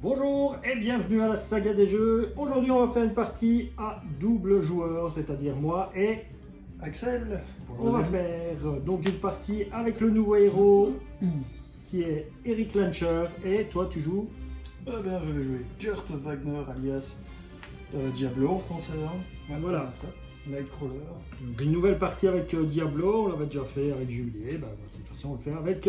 Bonjour et bienvenue à la saga des jeux. Aujourd'hui on va faire une partie à double joueur, c'est-à-dire moi et Axel, on va faire donc une partie avec le nouveau héros qui est Eric Lancher et toi tu joues. Eh bien, je vais jouer Kurt Wagner alias Diablo en français. Hein. Voilà. Ça. Nightcrawler. Donc une nouvelle partie avec Diablo, on l'avait déjà fait avec Juliet, cette fois-ci on le fait avec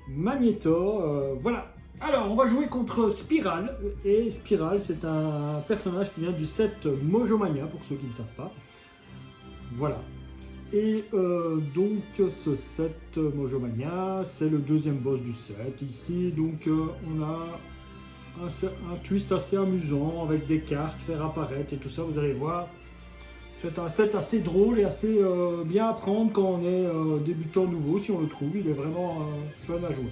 Magneto. Voilà. Alors on va jouer contre Spiral et Spiral c'est un personnage qui vient du set Mojo Mania pour ceux qui ne savent pas. Voilà. Et donc ce set Mojo Mania c'est le deuxième boss du set. Ici donc on a un twist assez amusant avec des cartes, faire apparaître et tout ça, vous allez voir. C'est un set assez drôle et assez bien à prendre quand on est débutant nouveau, si on le trouve. Il est vraiment fun à jouer.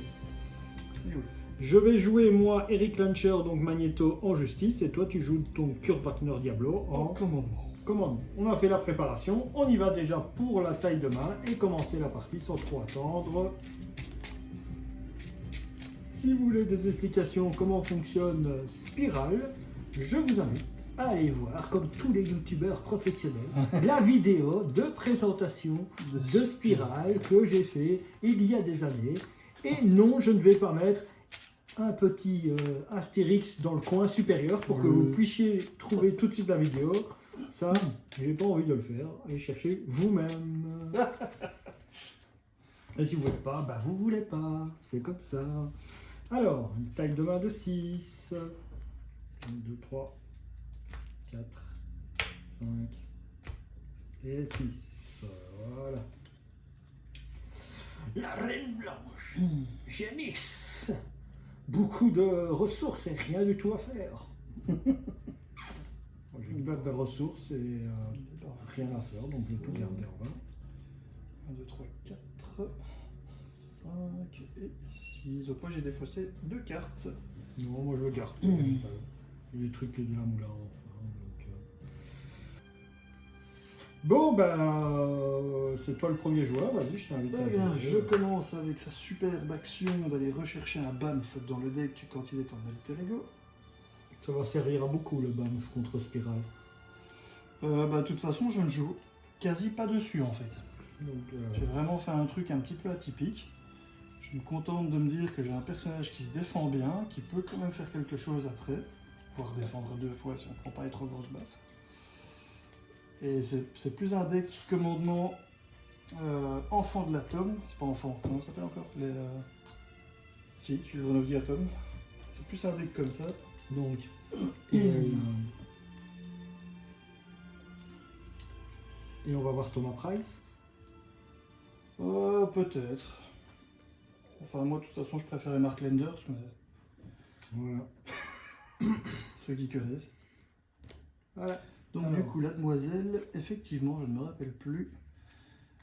Et oui. Je vais jouer moi Eric Lancher, donc Magneto en justice, et toi tu joues ton Kurt Wagner Diablo en commandement. On a fait la préparation, on y va déjà pour la taille de main et commencer la partie sans trop attendre. Si vous voulez des explications comment fonctionne Spiral, je vous invite à aller voir, comme tous les youtubeurs professionnels, la vidéo de présentation de Spiral que j'ai fait il y a des années. Et non, je ne vais pas mettre un petit astérix dans le coin supérieur pour que vous puissiez trouver tout de suite la vidéo. Ça, j'ai pas envie de le faire. Allez chercher vous-même. Et si vous voulez pas, vous voulez pas. C'est comme ça. Alors, une taille de main de 6. 1, 2, 3, 4, 5 et 6. Voilà. La Reine Blanche. Génisse. Beaucoup de ressources et rien du tout à faire. J'ai une barre de ressources et rien à faire, donc je vais tout garder en bas. 1, 2, 3, 4, 5 et 6. Donc moi j'ai défaussé 2 cartes. Non, moi je le garde. Il y a des trucs de la moulin. Enfin, donc, Bon, c'est toi le premier joueur, vas-y, je t'invite. Eh bien, je commence avec sa superbe action d'aller rechercher un Banff dans le deck quand il est en alter ego. Ça va servir à beaucoup le Banff contre Spiral. De toute façon, je ne joue quasi pas dessus en fait. J'ai vraiment fait un truc un petit peu atypique. Je me contente de me dire que j'ai un personnage qui se défend bien, qui peut quand même faire quelque chose après, voire défendre 2 fois si on ne prend pas les trop grosses baffes. Et c'est plus un deck commandement enfant de l'atome, c'est pas enfant, comment ça s'appelle encore Si, je suis le Grenouille Atome. C'est plus un deck comme ça. Donc, et on va voir Thomas Price. Peut-être. Enfin, moi, de toute façon, je préférais Mark Lenders, mais... Voilà. Ceux qui connaissent. Voilà. Donc, alors, du coup, la demoiselle, effectivement, je ne me rappelle plus.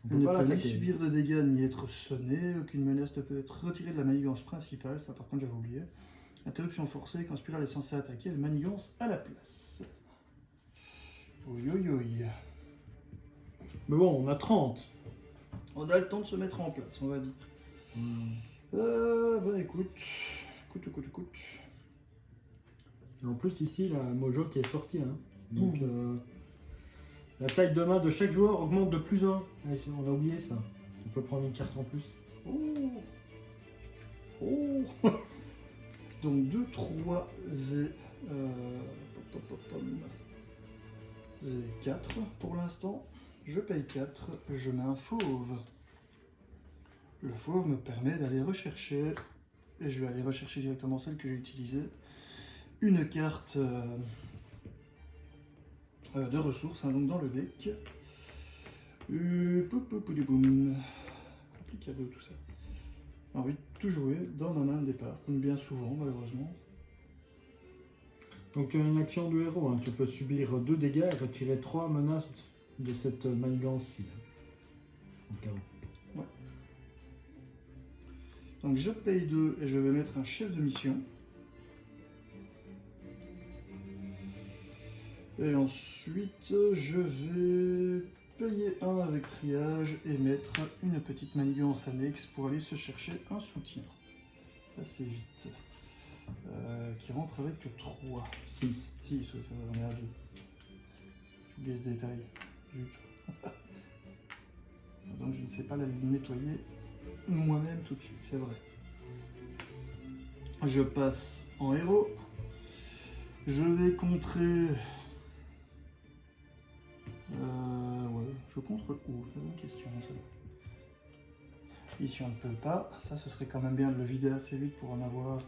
on Elle peut ne pas peut ni l'attaquer. subir de dégâts ni être sonnée. Aucune menace ne peut être retirée de la manigance principale. Ça, par contre, j'avais oublié. Interruption forcée. Quand Spiral est censé attaquer, elle manigance à la place. Oi, oi, oi. Mais bon, on a 30. On a le temps de se mettre en place, on va dire. Écoute. En plus, ici, la Mojo qui est sortie. Hein. Donc, la taille de main de chaque joueur augmente de plus 1. On a oublié ça. On peut prendre une carte en plus. Oh. Donc 2, 3, Z. 4 pour l'instant. Je paye 4. Je mets un fauve. Le fauve me permet d'aller rechercher. Et je vais aller rechercher directement celle que j'ai utilisée. Une carte de ressources, hein, donc dans le deck. Complicado tout ça. J'ai envie de tout jouer dans ma main de départ, comme bien souvent malheureusement. Donc tu as une action de héros, hein. Tu peux subir 2 dégâts et retirer 3 menaces de cette manigance-ci. Ouais. Donc je paye 2 et je vais mettre un chef de mission. Et ensuite je vais payer 1 avec triage et mettre une petite manigance annexe pour aller se chercher un soutien. Assez vite. qui rentre avec 3. 6. 6, oui, ça va, on est à 2. J'oublie ce détail. Zut. Donc je ne sais pas la nettoyer moi-même tout de suite, c'est vrai. Je passe en héros. Je vais contrer... ouais, je contre où? C'est une bonne question ça. Ici on ne peut pas. Ça, ce serait quand même bien de le vider assez vite pour en avoir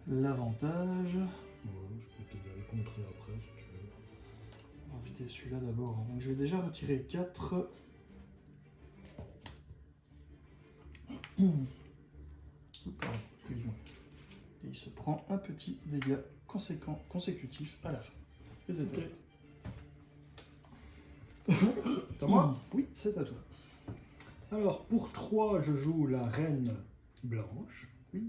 l'avantage. Ouais, je peux t'aider à le contrer après si tu veux. On va vider celui-là d'abord. Donc je vais déjà retirer 4. Pardon, excuse-moi. Et il se prend un petit dégât consécutif à la fin. Les états. C'est à moi? Oui, c'est à toi. Alors, pour 3, je joue la reine blanche. Oui.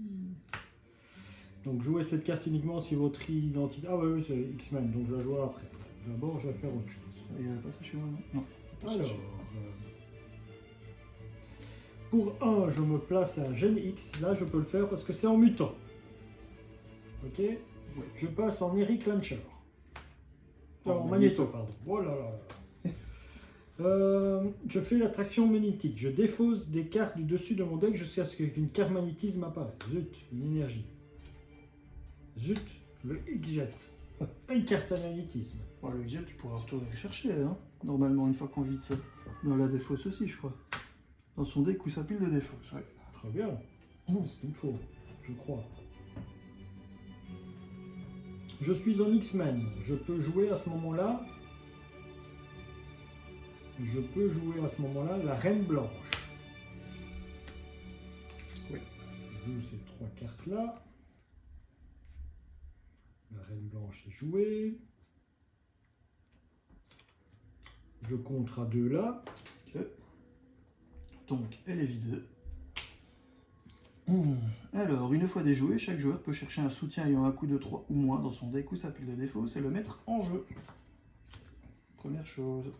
Donc, jouez cette carte uniquement si votre identité... Ah oui, c'est X-Men, donc je la joue après. D'abord, je vais faire autre chose. Il n'y avait pas ça chez moi, non? Non. Alors, pour 1, je me place à Gen X. Là, je peux le faire parce que c'est en mutant. Ok? Ouais. Je passe en Eric Lancher. En Magneto. Magneto, pardon. Oh là là. Je fais l'attraction magnétique. Je défausse des cartes du dessus de mon deck jusqu'à ce qu'une carte magnétisme apparaisse. Zut, une énergie. Zut, le X-Jet. Une carte à magnétisme. Bon, le X-Jet, tu pourras retourner le chercher, hein, normalement, une fois qu'on vide ça. Dans la défausse aussi, je crois. Dans son deck où ça pile de défausse, ouais. Très bien. C'est ce qu'il me faut, je crois. Je suis en X-Men. Je peux jouer à ce moment-là. Je peux jouer à ce moment-là la Reine Blanche. Oui. Je joue ces 3 cartes-là. La Reine Blanche est jouée. Je contre à 2 là. Ok. Donc, elle est vide. Alors, une fois déjoué, chaque joueur peut chercher un soutien ayant un coût de 3 ou moins dans son deck ou sa pile de défaut et le mettre en jeu. Première chose.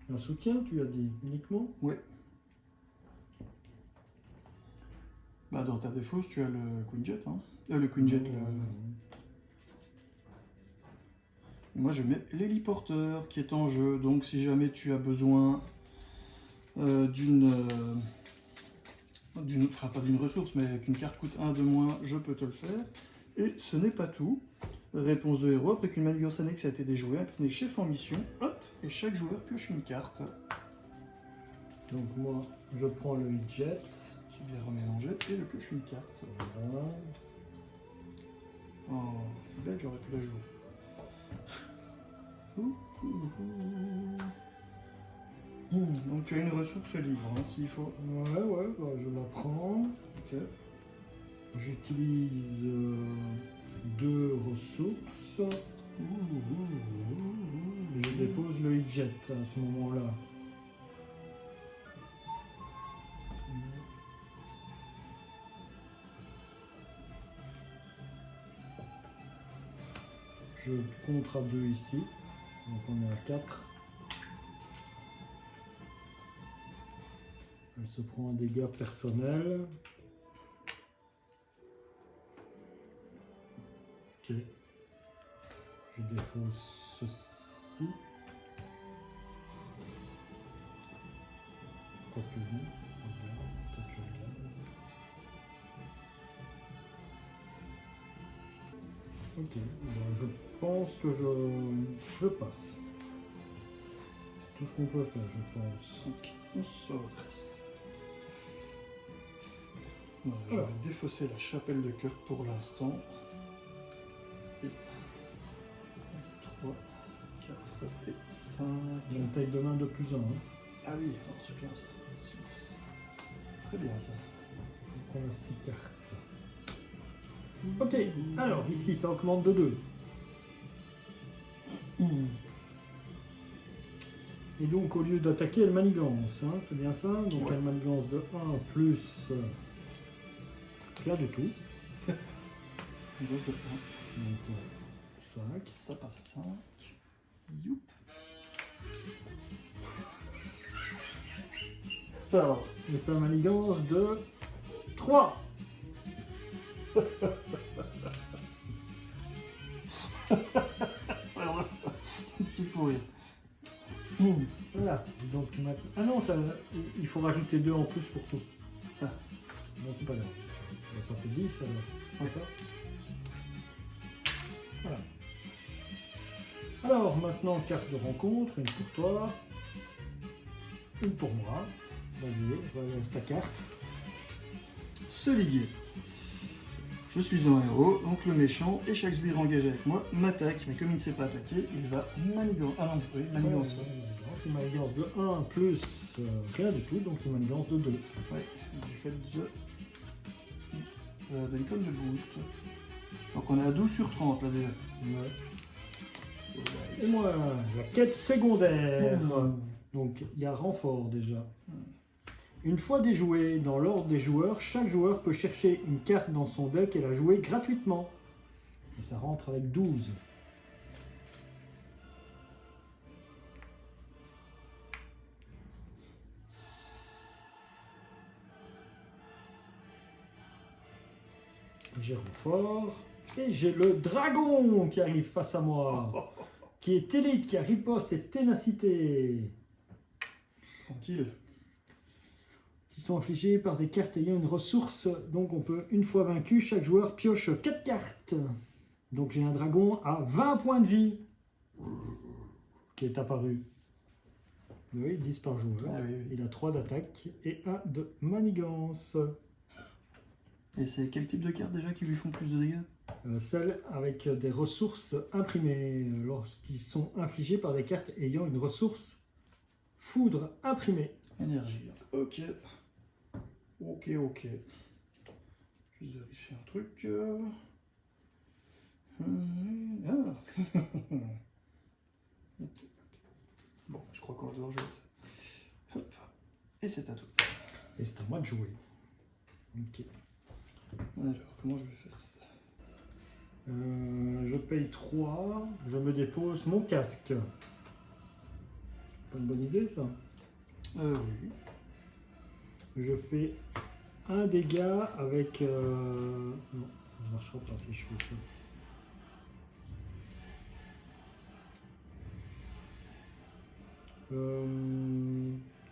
Un soutien, tu as dit, uniquement? Ouais. Bah, dans ta défausse, tu as le Queen Jet. Hein. Le Queen Jet. Moi, je mets l'héliporteur qui est en jeu. Donc, si jamais tu as besoin enfin pas d'une ressource, mais qu'une carte coûte 1 de moins, je peux te le faire. Et ce n'est pas tout. Réponse de héros, après qu'une manigance annexe a été déjouée, incliné chef en mission, hop, et chaque joueur pioche une carte. Donc moi, je prends le jet. J'ai bien remélangé, et je pioche une carte. Voilà. Oh, c'est bête, j'aurais pu la jouer. Donc tu as une ressource libre, hein, s'il faut. Ouais, bah, je la prends. Ok. J'utilise 2 ressources. Je dépose le jet à ce moment-là. Je contre à 2 ici. Donc on est à 4. Elle se prend un dégât personnel. Ok. Je défausse ceci. Quoi que non. Toi tu regardes. Ok. Ben, je pense que je passe. C'est tout ce qu'on peut faire, je pense. Ok, on se redresse. Voilà, je vais défausser la chapelle de cœur pour l'instant. 3, 4 et 5. J'ai une taille de main de plus 1. Hein. Ah oui, alors c'est bien ça. 6. Très bien ça. Donc on a 6 cartes. Ok, alors ici ça augmente de 2. Et donc au lieu d'attaquer, elle manigance, hein, c'est bien ça? Donc ouais. Elle manigance de 1 plus rien du tout. Donc 5. ça passe à 5. Youp. Alors, Et sa manigance de 3. Petit fou rire. Voilà, donc maintenant... Ah non, ça, il faut rajouter 2 en plus pour tout. Ah. Non, c'est pas grave. Ça fait 10 alors. C'est ça. Voilà. Alors maintenant, carte de rencontre, une pour toi, une pour moi. Vas-y, voilà ta carte. Se liguer. Je suis un héros, donc le méchant, et chaque sbire engagé avec moi m'attaque, mais comme il ne sait pas attaquer, il va manigancer. Ah non, oui, manigancer. C'est une manigance de 1 plus rien du tout, donc une manigance de 2. Ouais, du fait de l'icône de boost. Donc on est à 12 sur 30 là déjà. Ouais. Et moi, la quête secondaire. Donc il y a renfort déjà. Une fois déjoué dans l'ordre des joueurs, chaque joueur peut chercher une carte dans son deck et la jouer gratuitement. Et ça rentre avec 12. J'ai renfort. Et j'ai le dragon qui arrive face à moi. Qui est élite, qui a riposte et ténacité. Tranquille. Qui sont infligés par des cartes ayant une ressource. Donc on peut, une fois vaincu, chaque joueur pioche 4 cartes. Donc j'ai un dragon à 20 points de vie qui est apparu. Oui, 10 par joueur. Ah, oui, oui. Il a 3 d'attaque et 1 de manigance. Et c'est quel type de cartes déjà qui lui font plus de dégâts? Celles avec des ressources imprimées lorsqu'ils sont infligés par des cartes ayant une ressource foudre imprimée. Énergie. Ok. Ok, ok. Je vais vérifier un truc. Ah. Ok. Bon, je crois qu'on va devoir jouer ça. Hop. Et c'est à toi. Et c'est à moi de jouer. Ok. Alors, comment je vais faire ça? Je paye 3, je me dépose mon casque. Pas une bonne idée ça. Oui. Je fais un dégât avec... Non, ça ne marchera pas si je fais ça.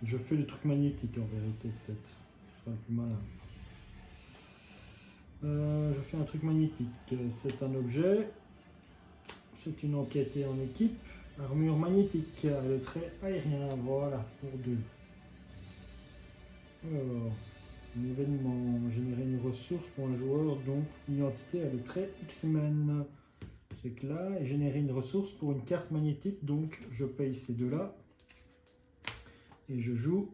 Je fais le truc magnétique en vérité peut-être. Ce sera le plus malin. Je fais un truc magnétique. C'est un objet. C'est une enquête en équipe. Armure magnétique. Le trait aérien. Voilà, pour 2. Alors, un événement. Générer une ressource pour un joueur dont l'identité a le trait X-Men. C'est que là. Et générer une ressource pour une carte magnétique. Donc, je paye ces deux-là. Et je joue.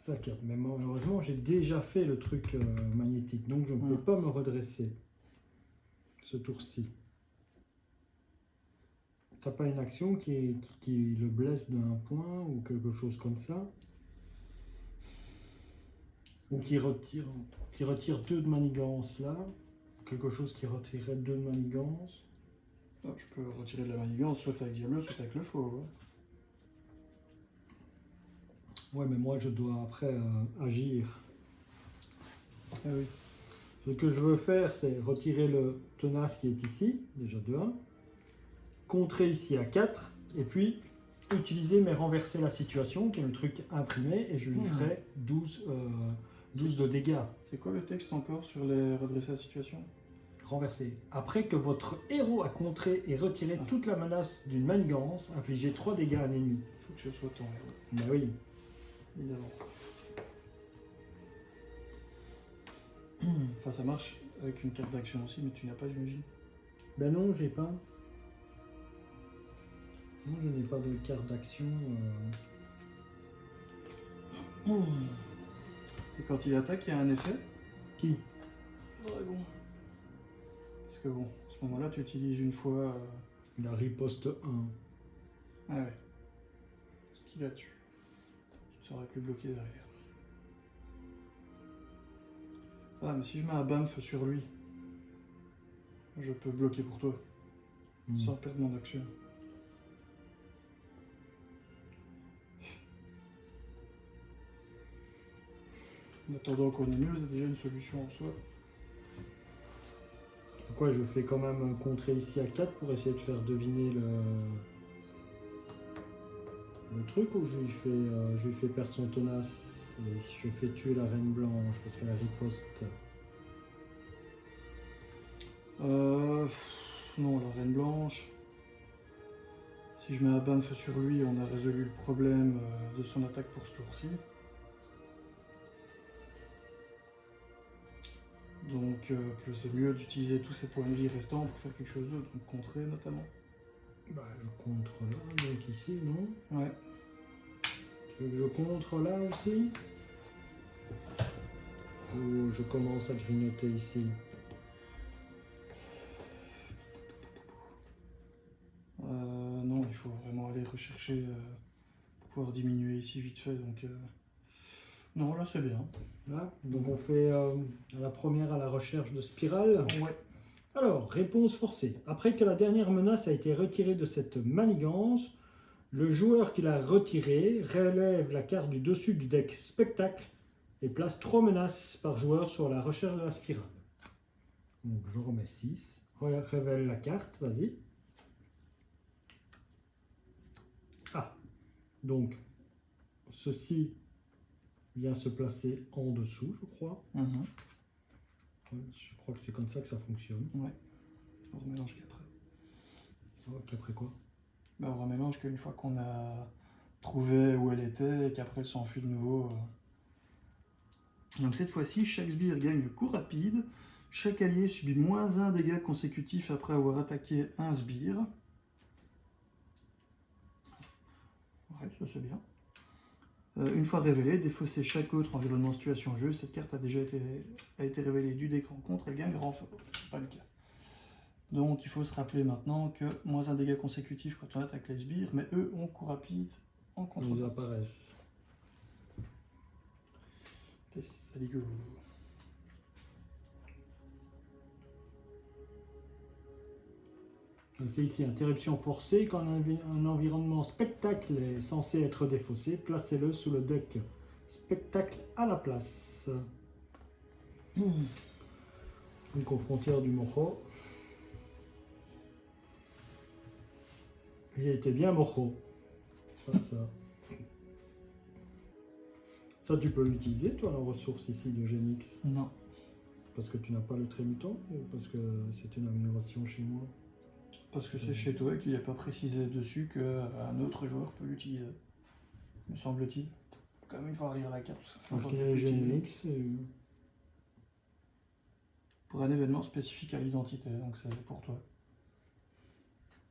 Ça capte. Mais malheureusement, j'ai déjà fait le truc magnétique, donc je ne peux pas me redresser ce tour-ci. T'as pas une action qui le blesse d'un point ou quelque chose comme ça? Ou qui retire 2 de manigance là? Quelque chose qui retirerait 2 de manigance? Oh, je peux retirer de la manigance, soit avec Diablo, soit avec le faux. Ouais. Ouais, mais moi je dois après agir. Ah oui. Ce que je veux faire, c'est retirer le tenace qui est ici, déjà de 1, contrer ici à 4, et puis utiliser mais renverser la situation, qui est le truc imprimé, et je lui ferai 12 de dégâts. C'est quoi le texte encore sur les redresser la situation? Renverser. Après que votre héros a contré et retiré toute la menace d'une manigance, infligez 3 dégâts à un ennemi. Il faut que je sois ton héros. Bah oui. Évidemment. Enfin, ça marche avec une carte d'action aussi, mais tu n'as pas, j'imagine. Ben non, j'ai pas. Non, je n'ai pas de carte d'action. Et quand il attaque, il y a un effet? Qui? Dragon. Parce que bon, à ce moment-là, tu utilises une fois... La riposte 1. Ah ouais. Ce qui la tue. Tu ne serais plus bloqué derrière. Ah, mais si je mets un bamf sur lui, je peux bloquer pour toi, sans perdre mon action. En attendant qu'on ait mieux, c'est déjà une solution en soi. Pourquoi je fais quand même contrer ici à 4 pour essayer de faire deviner le truc, ou je lui fais perdre son tenace et si je fais tuer la reine blanche parce qu'elle a riposte. Non, la reine blanche. Si je mets un banff sur lui, on a résolu le problème de son attaque pour ce tour-ci. Donc c'est mieux d'utiliser tous ces points de vie restants pour faire quelque chose d'autre, donc contrer notamment. Bah je contre là, donc ici, non? Ouais. Tu veux que je contre là aussi? Ou je commence à grignoter ici? Non, il faut vraiment aller rechercher pour pouvoir diminuer ici vite fait, donc... Non, là c'est bien. Là, donc on fait la première à la recherche de spirale. Ouais. Alors, réponse forcée. Après que la dernière menace a été retirée de cette manigance, le joueur qui l'a retirée relève la carte du dessus du deck spectacle et place 3 menaces par joueur sur la recherche de la spirale. Donc je remets 6. Révèle la carte, vas-y. Ah, donc ceci vient se placer en dessous, je crois. Je crois que c'est comme ça que ça fonctionne. Ouais. On remélange qu'après. Qu'après quoi? Bah, on remélange qu'une fois qu'on a trouvé où elle était et qu'aaprès elle s'enfuit de nouveau. Donc cette fois-ci, chaque sbire gagne le coup rapide. Chaque allié subit moins 1 dégât consécutif après avoir attaqué un sbire. Ouais, ça c'est bien. Une fois révélée, défausser chaque autre environnement situation jeu. Cette carte a déjà été révélée du deck rencontre, elle gagne grand fort. C'est pas le cas. Donc il faut se rappeler maintenant que moins 1 dégât consécutif quand on attaque les sbires, mais eux ont coup rapide en contrepartie. Ils apparaissent. Allez go. C'est ici, interruption forcée. Quand un environnement spectacle est censé être défaussé, placez-le sous le deck spectacle à la place. Donc aux frontières du Mojo. Il était bien Mojo. Ça, tu peux l'utiliser, toi, la ressource ici de Genix? Non. Parce que tu n'as pas le trémutant ou parce que c'est une amélioration chez moi? Parce que c'est chez toi et qu'il n'est pas précisé dessus qu'un autre joueur peut l'utiliser. Me semble-t-il. Quand même, il faut relire la carte. Genix. Pour un événement spécifique à l'identité, donc c'est pour toi.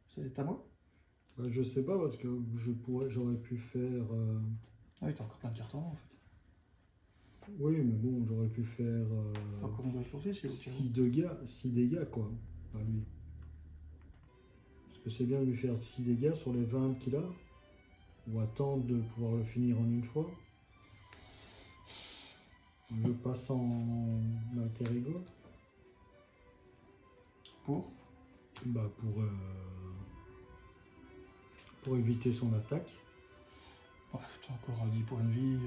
C'est à moi? Bah, je sais pas parce que j'aurais pu faire. Ah oui, t'as encore plein de cartes en main en fait. Oui, mais bon, j'aurais pu faire. T'as encore une ressource ici, 6 dégâts quoi, à lui. Parce que c'est bien de lui faire 6 dégâts sur les 20 qu'il a. Ou attendre de pouvoir le finir en une fois. Je passe en alter ego. Pour Bah pour éviter son attaque. Ouais, t'as encore 10 points de vie.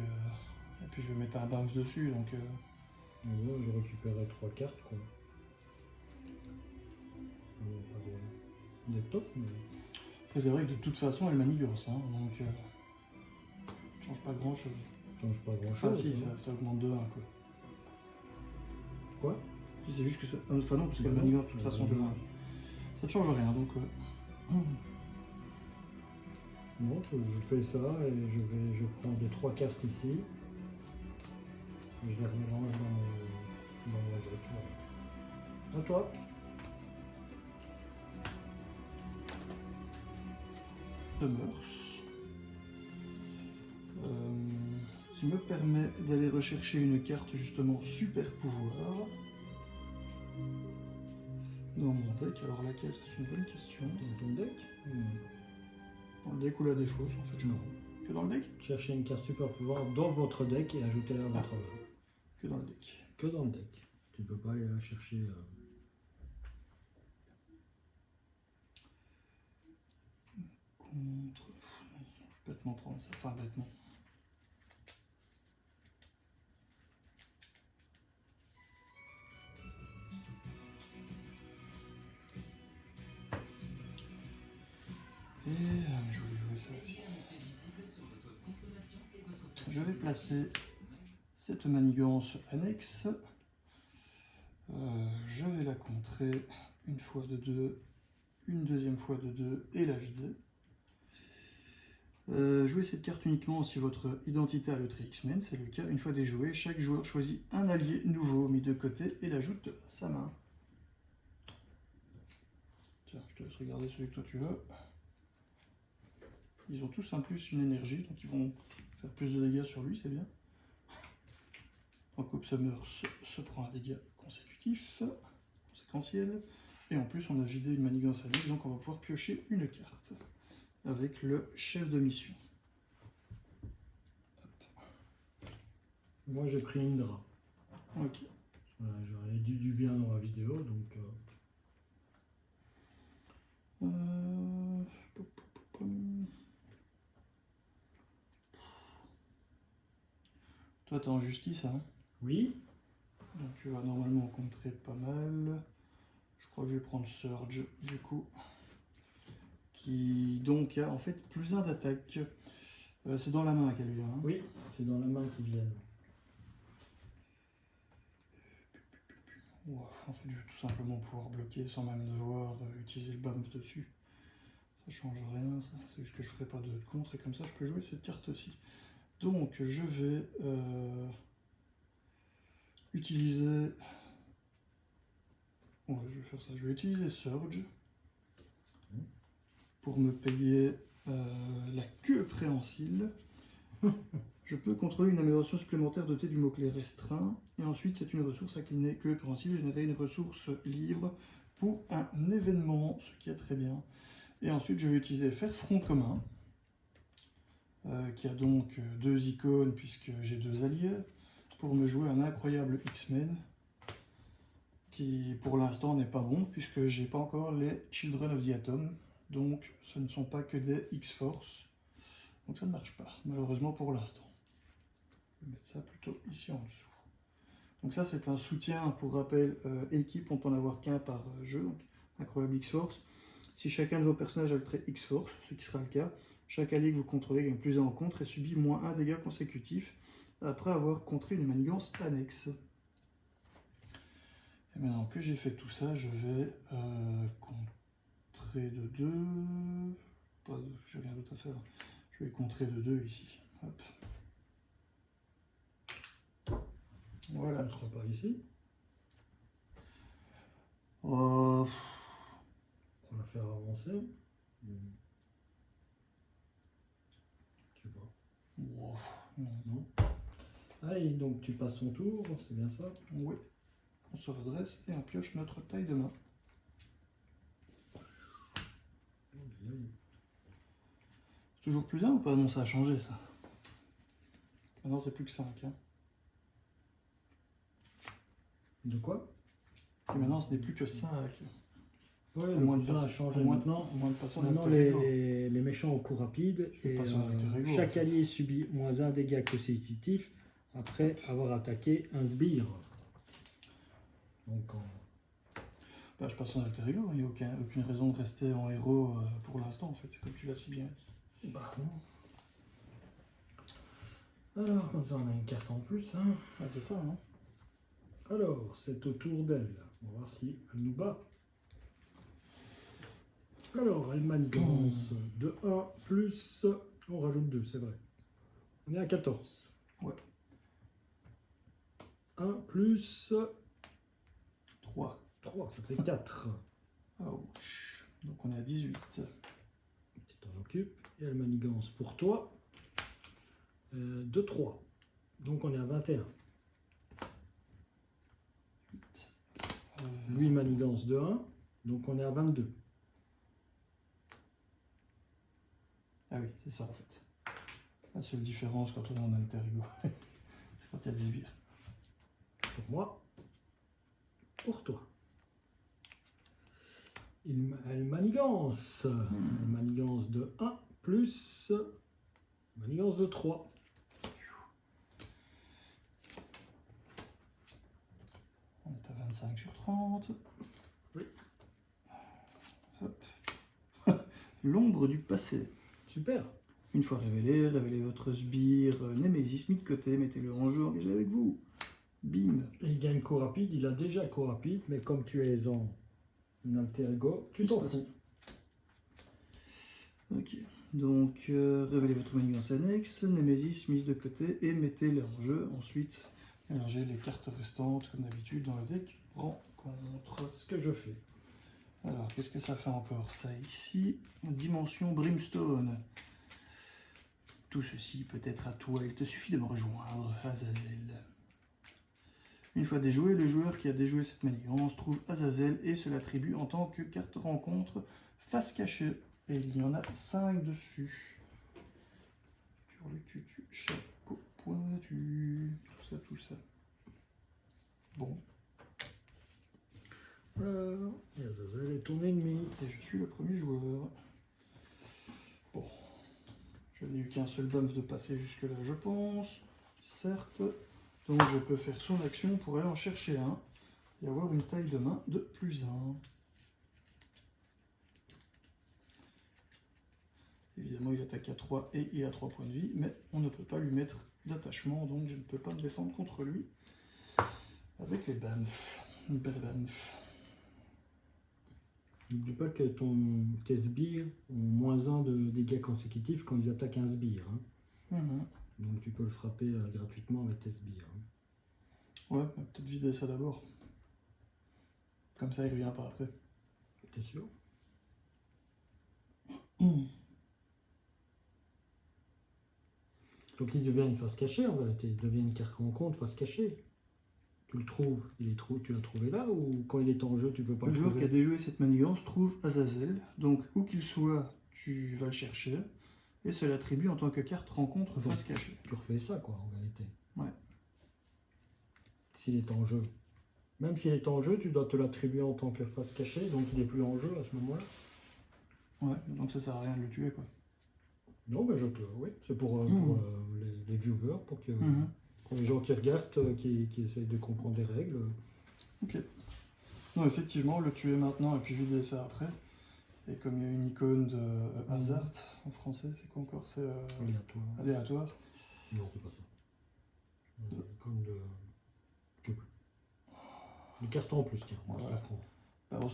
Et puis je vais mettre un banff dessus donc. Bon, je récupérais 3 cartes quoi. Des top, mais. Après, c'est vrai que de toute façon elle manigance, hein, donc. Change pas grand chose. Change pas grand chose. Ah si, ça augmente de 1 quoi. Quoi? C'est juste que. Enfin non, parce qu'elle manigance de toute façon de 1. Ça ne change rien donc. Bon, je fais ça et je prends les 3 cartes ici. Et je les remélange dans mon deck. Voilà. À toi. De mœurs. Qui me permet d'aller rechercher une carte justement super pouvoir dans mon deck. Alors laquelle? C'est une bonne question. Dans ton deck? Dans le deck ou la défausse en fait? Non. Que dans le deck? Cherchez une carte super pouvoir dans votre deck et ajoutez-la à votre main. Que dans le deck. Que dans le deck. Tu ne peux pas aller la chercher. Contre. Bêtement prendre ça. Enfin bêtement. je vais placer cette manigance annexe. Je vais la contrer une fois de 2, une deuxième fois de 2 et la vider. Jouez cette carte uniquement si votre identité a le trait X-Men, c'est le cas. Une fois déjoué, chaque joueur choisit un allié nouveau mis de côté et l'ajoute à sa main. Tiens, je te laisse regarder celui que toi tu veux. Ils ont tous un plus une énergie, donc ils vont faire plus de dégâts sur lui, c'est bien. Donc Hope Summers se prend un dégât consécutif, séquentiel. Et en plus on a vidé une manigance annexe, donc on va pouvoir piocher une carte avec le chef de mission. Hop. Moi j'ai pris Indra. Ok. Voilà, j'aurais dit du bien dans la vidéo, donc... Toi t'es en justice, hein? Oui. Donc tu vas normalement contrer pas mal. Je crois que je vais prendre Surge du coup. Qui donc a en fait plus 1 d'attaque. C'est dans la main qu'elle vient. Hein. Oui, c'est dans la main qu'ils viennent. Ouais, en fait je vais tout simplement pouvoir bloquer sans même devoir utiliser le BAMF dessus. Ça change rien, ça. C'est juste que je ferai pas de contre et comme ça je peux jouer cette carte aussi. Donc je vais utiliser... Ouais, je vais faire ça. Je vais utiliser Surge pour me payer la queue préhensile. Je peux contrôler une amélioration supplémentaire dotée du mot-clé restreint. Et ensuite, c'est une ressource inclinée queue préhensile. Générer une ressource libre pour un événement, ce qui est très bien. Et ensuite, je vais utiliser faire front commun, qui a donc 2 icônes puisque j'ai 2 alliés, pour me jouer un incroyable X-Men, qui pour l'instant n'est pas bon puisque j'ai pas encore les Children of the Atom. Donc ce ne sont pas que des X-Force. Donc ça ne marche pas, malheureusement pour l'instant. Je vais mettre ça plutôt ici en dessous. Donc ça c'est un soutien, pour rappel, équipe, on peut en avoir qu'un par jeu, donc incroyable X-Force. Si chacun de vos personnages a le trait X-Force, ce qui sera le cas, chaque allié que vous contrôlez gagne plus 1 en contre et subit moins 1 dégât consécutif après avoir contré une manigance annexe. Et maintenant que j'ai fait tout ça, je vais contrer de 2. J'ai rien d'autre à faire. Je vais contrer de 2 ici. Hop. Voilà. On ne sera pas ici. Oh. On va faire avancer. Je sais pas. Wow. Non. Non. Allez, donc tu passes ton tour, c'est bien ça? Oui. On se redresse et on pioche notre taille de main. Toujours plus 1 ou pas? Non, ça a changé ça. Maintenant c'est plus que 5. Hein. De quoi? Et maintenant ce n'est plus que 5. Oui, le moins de a changé maintenant. Maintenant les méchants au coup rapide. Et, chaque allié subit moins 1 dégât consécutif après avoir attaqué un sbire. Donc bah, je passe en alter ego, il n'y a aucune raison de rester en héros pour l'instant en fait, c'est comme tu l'as si bien dit. Bah non. Alors, comme ça on a une carte en plus. Hein. Ah, c'est ça, hein. Alors, c'est au tour d'elle. On va voir si elle nous bat. Alors, elle manigance de 1 plus... On rajoute 2, c'est vrai. On est à 14. Ouais. 1 plus... 3. 3, ça fait 4. Ouch. Donc on est à 18. Tu t'en occupes. Et elle manigance pour toi. De 3. Donc on est à 21. Lui manigance de 1. Donc on est à 22. Ah oui, c'est ça en fait. La seule différence quand on est en alter ego, c'est quand il y a des sbires. Pour moi. Pour toi. Elle manigance. Elle manigance de 1 plus manigance de 3. On est à 25 sur 30. Oui. Hop. L'ombre du passé. Super. Une fois révélé, révélez votre sbire Némésis, mis de côté, mettez-le en jeu, engagez avec vous. Bim. Il gagne coup rapide, il a déjà coup rapide, mais comme tu es en alter ego, tu t'en fous. Ok, donc révélez votre manigance annexe, Némésis mise de côté et mettez-les en jeu. Ensuite, mélangez les cartes restantes comme d'habitude dans le deck. Rencontre. Ce que je fais. Alors, qu'est-ce que ça fait encore ça ici? Dimension Brimstone. Tout ceci peut être à toi, il te suffit de me rejoindre, Azazel. Une fois déjoué, le joueur qui a déjoué cette manigance trouve Azazel et se l'attribue en tant que carte rencontre face cachée. Et il y en a 5 dessus. Sur le tutu, chapeau pointu, tout ça. Bon. Et Azazel est ton ennemi. Et je suis le premier joueur. Bon. Je n'ai eu qu'un seul bump de passer jusque-là, je pense. Certes. Donc je peux faire son action pour aller en chercher un. Et avoir une taille de main de +1. Évidemment, il attaque à 3 et il a 3 points de vie, mais on ne peut pas lui mettre d'attachement, donc je ne peux pas me défendre contre lui avec les bamf. N'oublie pas que tes sbires ont -1 de dégâts consécutifs quand ils attaquent un sbire. Hein. Donc tu peux le frapper gratuitement avec tes sbires. Ouais, on va peut-être vider ça d'abord. Comme ça, il revient pas après. T'es sûr? Donc il devient une face cachée en vérité, il devient une carte rencontre face cachée. Tu le trouves, tu l'as trouvé là ou quand il est en jeu tu peux pas le trouver? Le joueur qui a déjoué cette manigance trouve Azazel, donc où qu'il soit, tu vas le chercher et se l'attribue en tant que carte rencontre face cachée. Tu refais ça quoi en vérité. Ouais. S'il est en jeu. Même s'il est en jeu, tu dois te l'attribuer en tant que face cachée, donc il n'est plus en jeu à ce moment-là. Ouais, donc ça sert à rien de le tuer quoi. Non, mais je peux, oui. C'est pour, les viewers, pour les gens qui regardent, qui essayent de comprendre les règles. Ok. Non, effectivement, le tuer maintenant et puis vider ça après. Et comme il y a une icône de hasard, en français, c'est quoi encore? C'est aléatoire. Non, c'est pas ça. L'icône de... Je sais plus. Les cartes en plus, tiens, on se la prend. Bah, on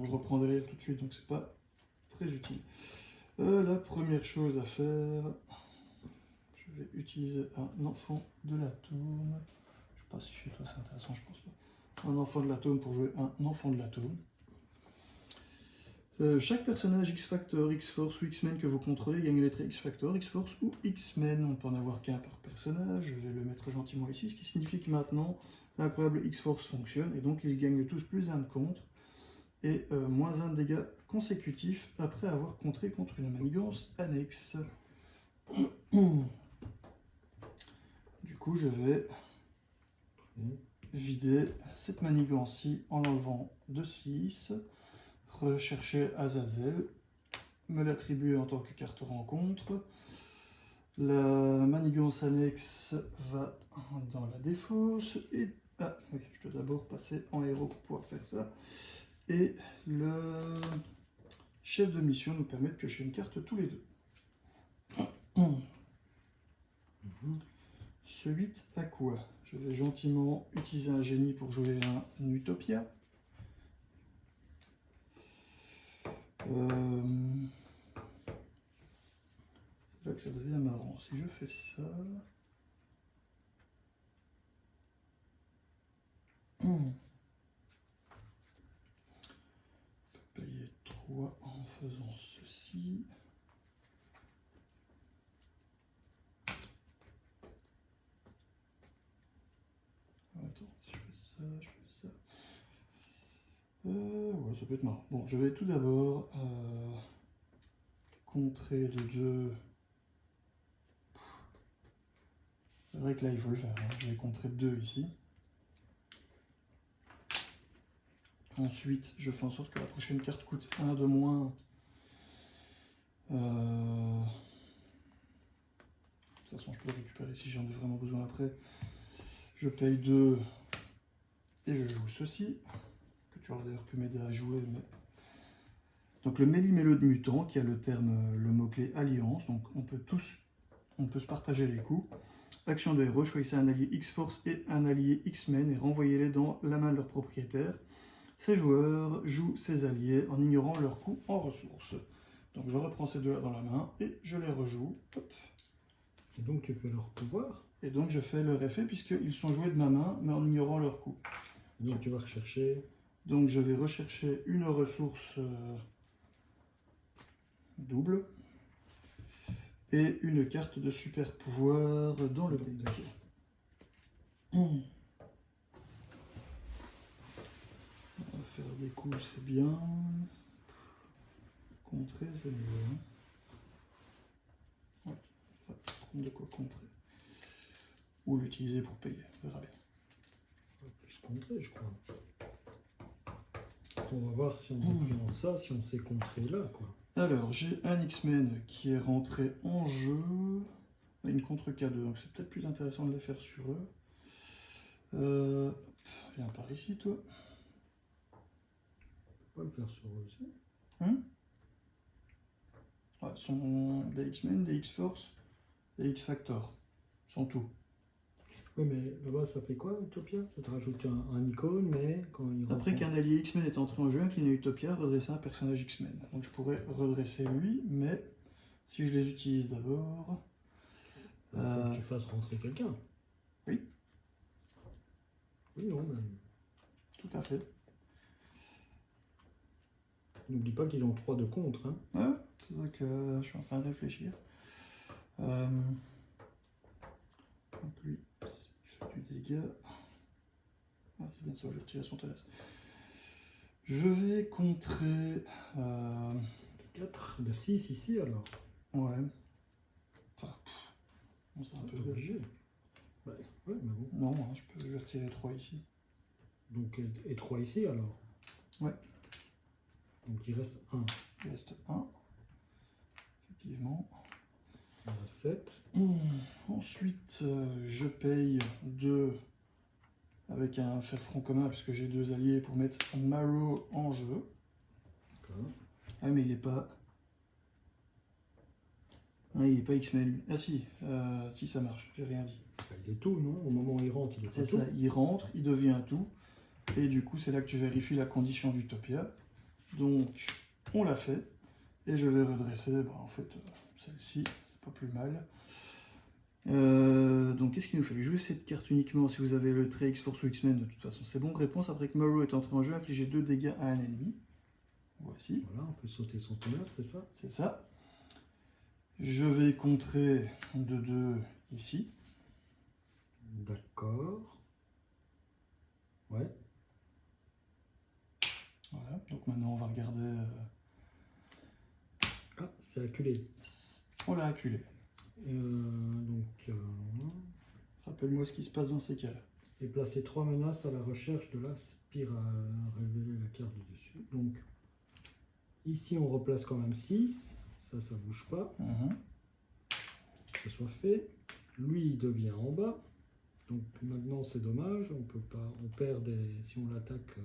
le reprendrait tout de suite, donc c'est pas très utile. La première chose à faire, je vais utiliser un enfant de l'atome. Je sais pas si chez toi c'est intéressant, je pense pas. Un enfant de l'atome pour jouer un enfant de l'atome. Chaque personnage X-Factor, X-Force ou X-Men que vous contrôlez gagne les lettres X-Factor, X-Force ou X-Men. On ne peut en avoir qu'un par personnage. Je vais le mettre gentiment ici, ce qui signifie que maintenant l'incroyable X-Force fonctionne et donc ils gagnent tous +1 de contre et -1 de dégâts consécutifs après avoir contré contre une manigance annexe. Du coup, je vais vider cette manigance-ci en l'enlevant de 6. Rechercher Azazel, me l'attribuer en tant que carte rencontre. La manigance annexe va dans la défausse. Et oui, je dois d'abord passer en héros pour pouvoir faire ça. Et le chef de mission nous permet de piocher une carte tous les deux. Ce 8 à quoi? Je vais gentiment utiliser un génie pour jouer un Utopia. C'est là que ça devient marrant. Si je fais ça... On peut payer 3 en faisant ceci. Attends, si je fais ça, je fais ça. Ouais, ça peut être marrant. Bon, je vais tout d'abord contrer de 2. C'est vrai que là, il faut le faire. Hein. Je vais contrer de 2 ici. Ensuite, je fais en sorte que la prochaine carte coûte 1 de moins. De toute façon, je peux récupérer si j'en ai vraiment besoin après. Je paye 2 et je joue ceci. Que tu aurais d'ailleurs pu m'aider à jouer, mais Donc le méli-mélo de mutant qui a le terme, le mot-clé alliance, donc on peut se partager les coups. Action de héros, choisissez un allié X-Force et un allié X-Men et renvoyez-les dans la main de leur propriétaire. Ces joueurs jouent ces alliés en ignorant leurs coûts en ressources. Donc je reprends ces deux-là dans la main et je les rejoue. Hop. Et donc tu fais leur pouvoir. Et donc je fais leur effet puisqu'ils sont joués de ma main mais en ignorant leurs coûts. Donc tu vas rechercher. Donc je vais rechercher une ressource double et une carte de super pouvoir dans le deck. On va faire des coups, c'est bien. Contrer, c'est mieux. Hein. Ouais, ça va prendre de quoi contrer. Ou l'utiliser pour payer, on verra bien. Plus contrer, je crois. On va voir si on prend ça, si on sait contrer là, quoi. Alors, j'ai un X-Men qui est rentré en jeu. Une contre K2, donc c'est peut-être plus intéressant de les faire sur eux. Viens par ici, toi. On peut pas le faire sur eux aussi. Hein? Ouais, sont des X-Men, des X-Force et X-Factor. Sont tout. Oui, mais là-bas, ça fait quoi, Utopia? Ça te rajoute un icône, mais quand il rentre. Après qu'un allié X-Men est entré en jeu, inclinez Utopia, redresser un personnage X-Men. Donc je pourrais redresser lui, mais si je les utilise d'abord. Il faut que tu fasses rentrer quelqu'un. Oui. Oui, non, mais. Tout à fait. N'oublie pas qu'ils ont 3 de contre. Hein. Ouais, c'est ça que je suis en train de réfléchir. Donc lui, il fait du dégât. Ah, c'est bien ça, je vais retirer son tenace. Je vais contrer. 4 de 6 ici alors. Ouais. Enfin, bon, c'est un peu obligé. Ouais, mais bon. Non, hein, je vais retirer 3 ici. Donc, et 3 ici alors. Ouais. Donc il reste 1. Il reste 1. Effectivement. On a 7. Ensuite, je paye 2 avec un fer front commun puisque j'ai 2 alliés pour mettre Marrow en jeu. D'accord. Ah mais il est pas... Ah, il est pas X-Men. Ah si, si ça marche, j'ai rien dit. Il est tout, non? Au moment où il rentre, il est pas tout. C'est ça, il rentre, il devient tout. Et du coup, c'est là que tu vérifies la condition d'Utopia. Donc, on l'a fait. Et je vais redresser, en fait, celle-ci, c'est pas plus mal. Donc, qu'est-ce qu'il nous fait? Jouer cette carte uniquement si vous avez le trait X-Force ou X-Men, de toute façon, c'est bon. Réponse, après que Morrow est entré en jeu, infligez 2 dégâts à un ennemi. Voici. Voilà, on fait sauter son tenace, c'est ça? C'est ça. Je vais contrer de 2 ici. D'accord. Ouais. Voilà, donc maintenant on va regarder... Ah, c'est acculé. On l'a acculé. Rappelle-moi ce qui se passe dans ces cas-là. Et placer 3 menaces à la recherche de la spirale. Révéler la carte du dessus. Donc, ici on replace quand même 6. Ça bouge pas. Que ce soit fait. Lui, il devient en bas. Donc maintenant, c'est dommage. On peut pas. On perd des. Si on l'attaque.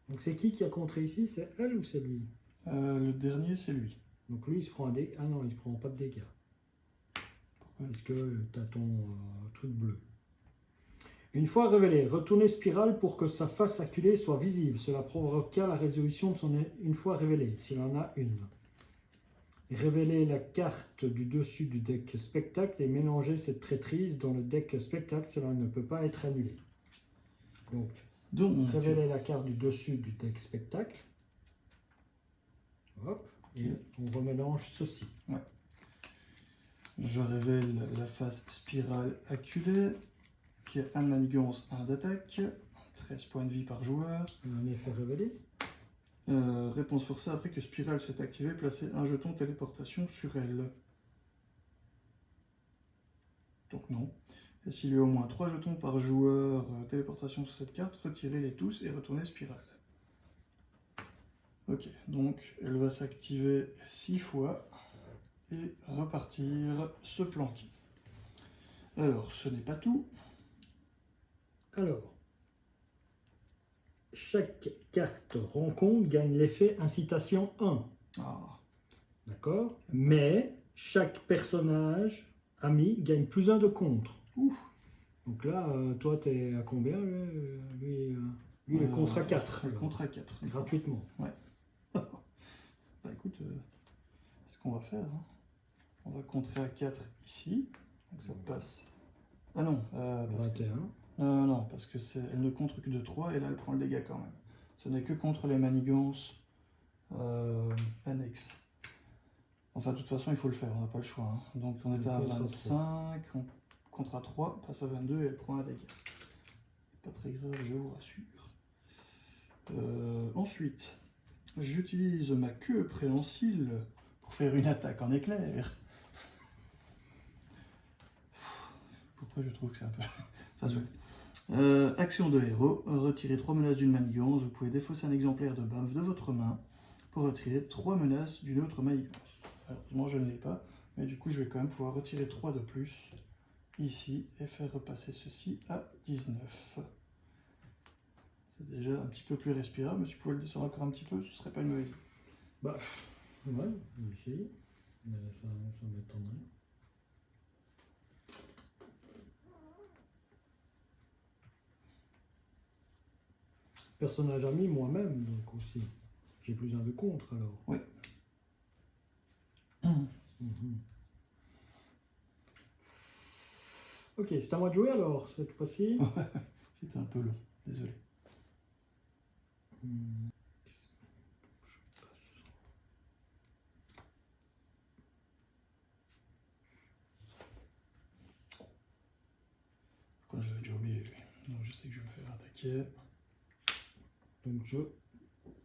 Donc c'est qui a contré ici? C'est elle ou c'est lui? Le dernier, c'est lui. Donc lui, il se prend un dégât. Ah non, il se prend pas de dégâts. Pourquoi? Parce que tu as ton truc bleu. Une fois révélé, retournez spirale pour que sa face acculée soit visible. Cela provoqua la résolution de son une fois révélée, s'il en a une. Révélez la carte du dessus du deck spectacle et mélangez cette traîtrise dans le deck spectacle. Cela ne peut pas être annulé. Donc révélez la carte du dessus du deck spectacle. Hop. Et on remélange ceci. Ouais. Je révèle la face spirale acculée, qui a 1 de manigance, 1 d'attaque, 13 points de vie par joueur. Un effet révélé. Réponse forcée, après que spirale s'est activée, placez un jeton téléportation sur elle. Donc non. Et s'il y a au moins 3 jetons par joueur téléportation sur cette carte, retirez-les tous et retournez spirale. Ok, donc elle va s'activer 6 fois et repartir se planquer. Alors, ce n'est pas tout. Alors, chaque carte rencontre gagne l'effet incitation 1. Ah, D'accord? Mais chaque personnage ami gagne plus 1 de contre. ouf. Donc là, toi, tu es à combien? Lui, il est contre à 4. Contre à 4. Gratuitement. Ouais. Bah écoute, c'est ce qu'on va faire. Hein. On va contrer à 4 ici. Donc ça passe. Ah non, parce 21. non, parce que elle ne contre que de 3 et là elle prend le dégât quand même. Ce n'est que contre les manigances annexes. Enfin, de toute façon, il faut le faire, on n'a pas le choix. Hein. Donc on est à 25, on contre à 3, passe à 22 et elle prend un dégât. Pas très grave, je vous rassure. Ensuite, j'utilise ma queue préhensile pour faire une attaque en éclair. Pourquoi je trouve que c'est un peu... Enfin, action de héros, retirez 3 menaces d'une manigance. Vous pouvez défausser un exemplaire de bave de votre main pour retirer 3 menaces d'une autre manigance. Alors, moi je ne l'ai pas, mais du coup je vais quand même pouvoir retirer 3 de plus ici et faire repasser ceci à 19. C'est déjà un petit peu plus respirable, mais si vous pouvez le descendre encore un petit peu, ce serait pas une mauvaise idée. Bah, ouais, ici. Mais ça m'étonnerait. Personnage ami, moi-même, donc aussi. J'ai plus 1 de contre alors. Oui. Ok, c'est à moi de jouer alors, cette fois-ci. C'était un peu long, désolé. Quand j'avais déjà oublié, donc je sais que je vais me faire attaquer. Donc je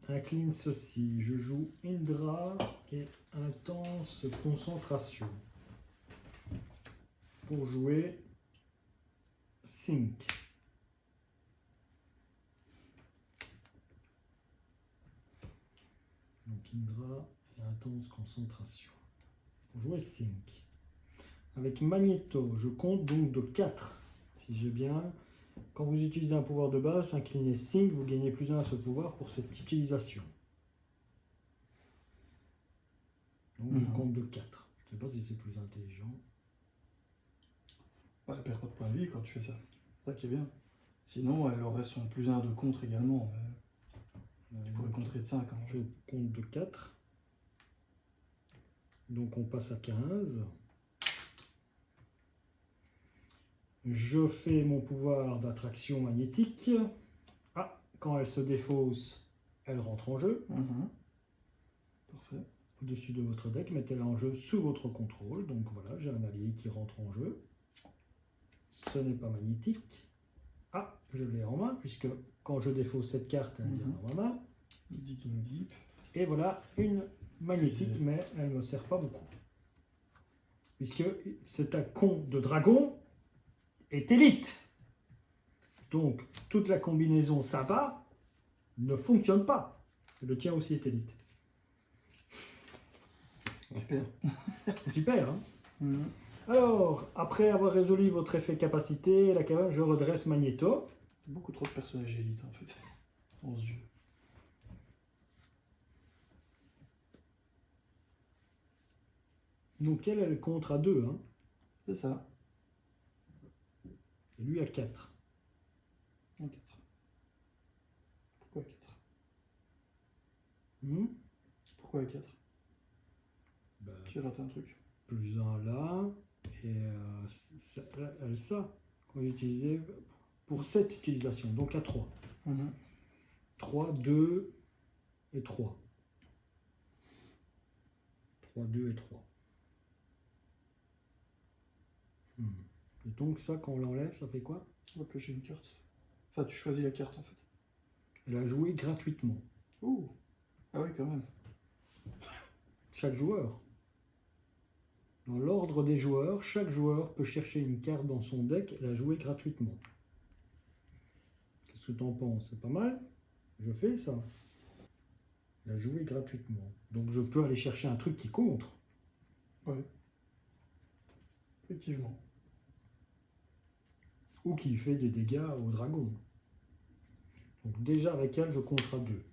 incline ceci. Je joue Indra et intense concentration. Pour jouer Sync. Donc Indra et intense concentration. Pour jouer Sync. Avec Magneto, je compte donc de 4. Si j'ai bien. Quand vous utilisez un pouvoir de base, inclinez Sync, vous gagnez plus 1 à ce pouvoir pour cette utilisation. Donc je compte de 4. Je ne sais pas si c'est plus intelligent. Ouais, elle perd pas de points de vie quand tu fais ça. C'est ça qui est bien. Sinon, elle aurait son plus 1 de contre également. Tu pourrais contrer de 5. Hein. Je compte de 4. Donc on passe à 15. Je fais mon pouvoir d'attraction magnétique. Ah, quand elle se défausse, elle rentre en jeu. Parfait. Au-dessus de votre deck, mettez-la en jeu sous votre contrôle. Donc voilà, j'ai un allié qui rentre en jeu. Ce n'est pas magnétique. Ah, je l'ai en main, puisque quand je défausse cette carte, elle vient dans ma main. Digging Deep. Et voilà une magnétique, mais elle ne me sert pas beaucoup. Puisque c'est un con de dragon est élite. Donc, toute la combinaison sympa ne fonctionne pas. Le tien aussi est élite. Super. Super, hein. Alors, après avoir résolu votre effet capacité, je redresse Magneto. Beaucoup trop de personnages élites en fait. 11 jeux. Donc elle contre à 2. Hein. C'est ça. Et lui à 4. En 4. Pourquoi 4 Pourquoi 4 bah, j'ai raté un truc. Plus 1 là. Et ça, qu'on va utiliser pour cette utilisation. Donc à 3. 3, 2 et 3. 3, 2 et 3. Et donc ça, quand on l'enlève, ça fait quoi? On va piocher une carte. Enfin, tu choisis la carte en fait. Elle a joué gratuitement. Ouh. Ah oui, quand même. Chaque joueur. Dans l'ordre des joueurs, chaque joueur peut chercher une carte dans son deck et la jouer gratuitement. Qu'est-ce que tu en penses? C'est pas mal? Je fais ça. La jouer gratuitement. Donc je peux aller chercher un truc qui contre. Oui. Effectivement. Ou qui fait des dégâts au dragon. Donc déjà avec elle, je compte à 2.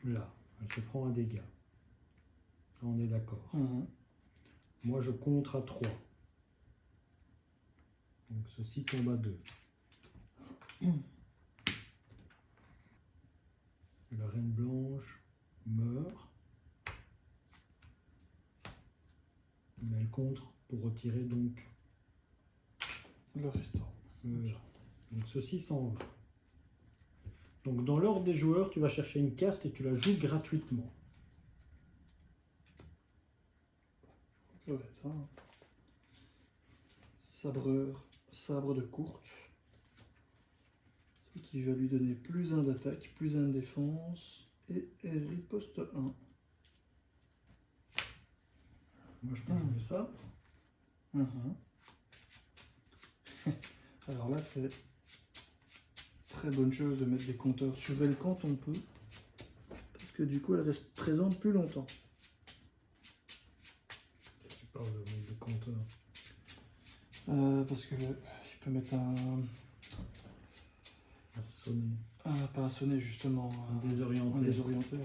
Là, elle se prend un dégât. Ça, on est d'accord. Moi, je compte à 3. Donc ceci tombe à 2. La reine blanche meurt. Mais elle compte pour retirer donc le restant. Donc ceci s'en va. Donc dans l'ordre des joueurs, tu vas chercher une carte et tu la joues gratuitement. Ça va être ça. Sabreur, sabre de courte. Ce qui va lui donner plus 1 d'attaque, plus 1 de défense et riposte 1. Moi je peux jouer ça. Alors là c'est très bonne chose de mettre des compteurs sur elle quand on peut. Parce que du coup elle reste présente plus longtemps. Tu parles de mettre des compteurs. Parce que tu peux mettre un... À sonner. Pas à sonner justement. Un désorienté. Un désorienté.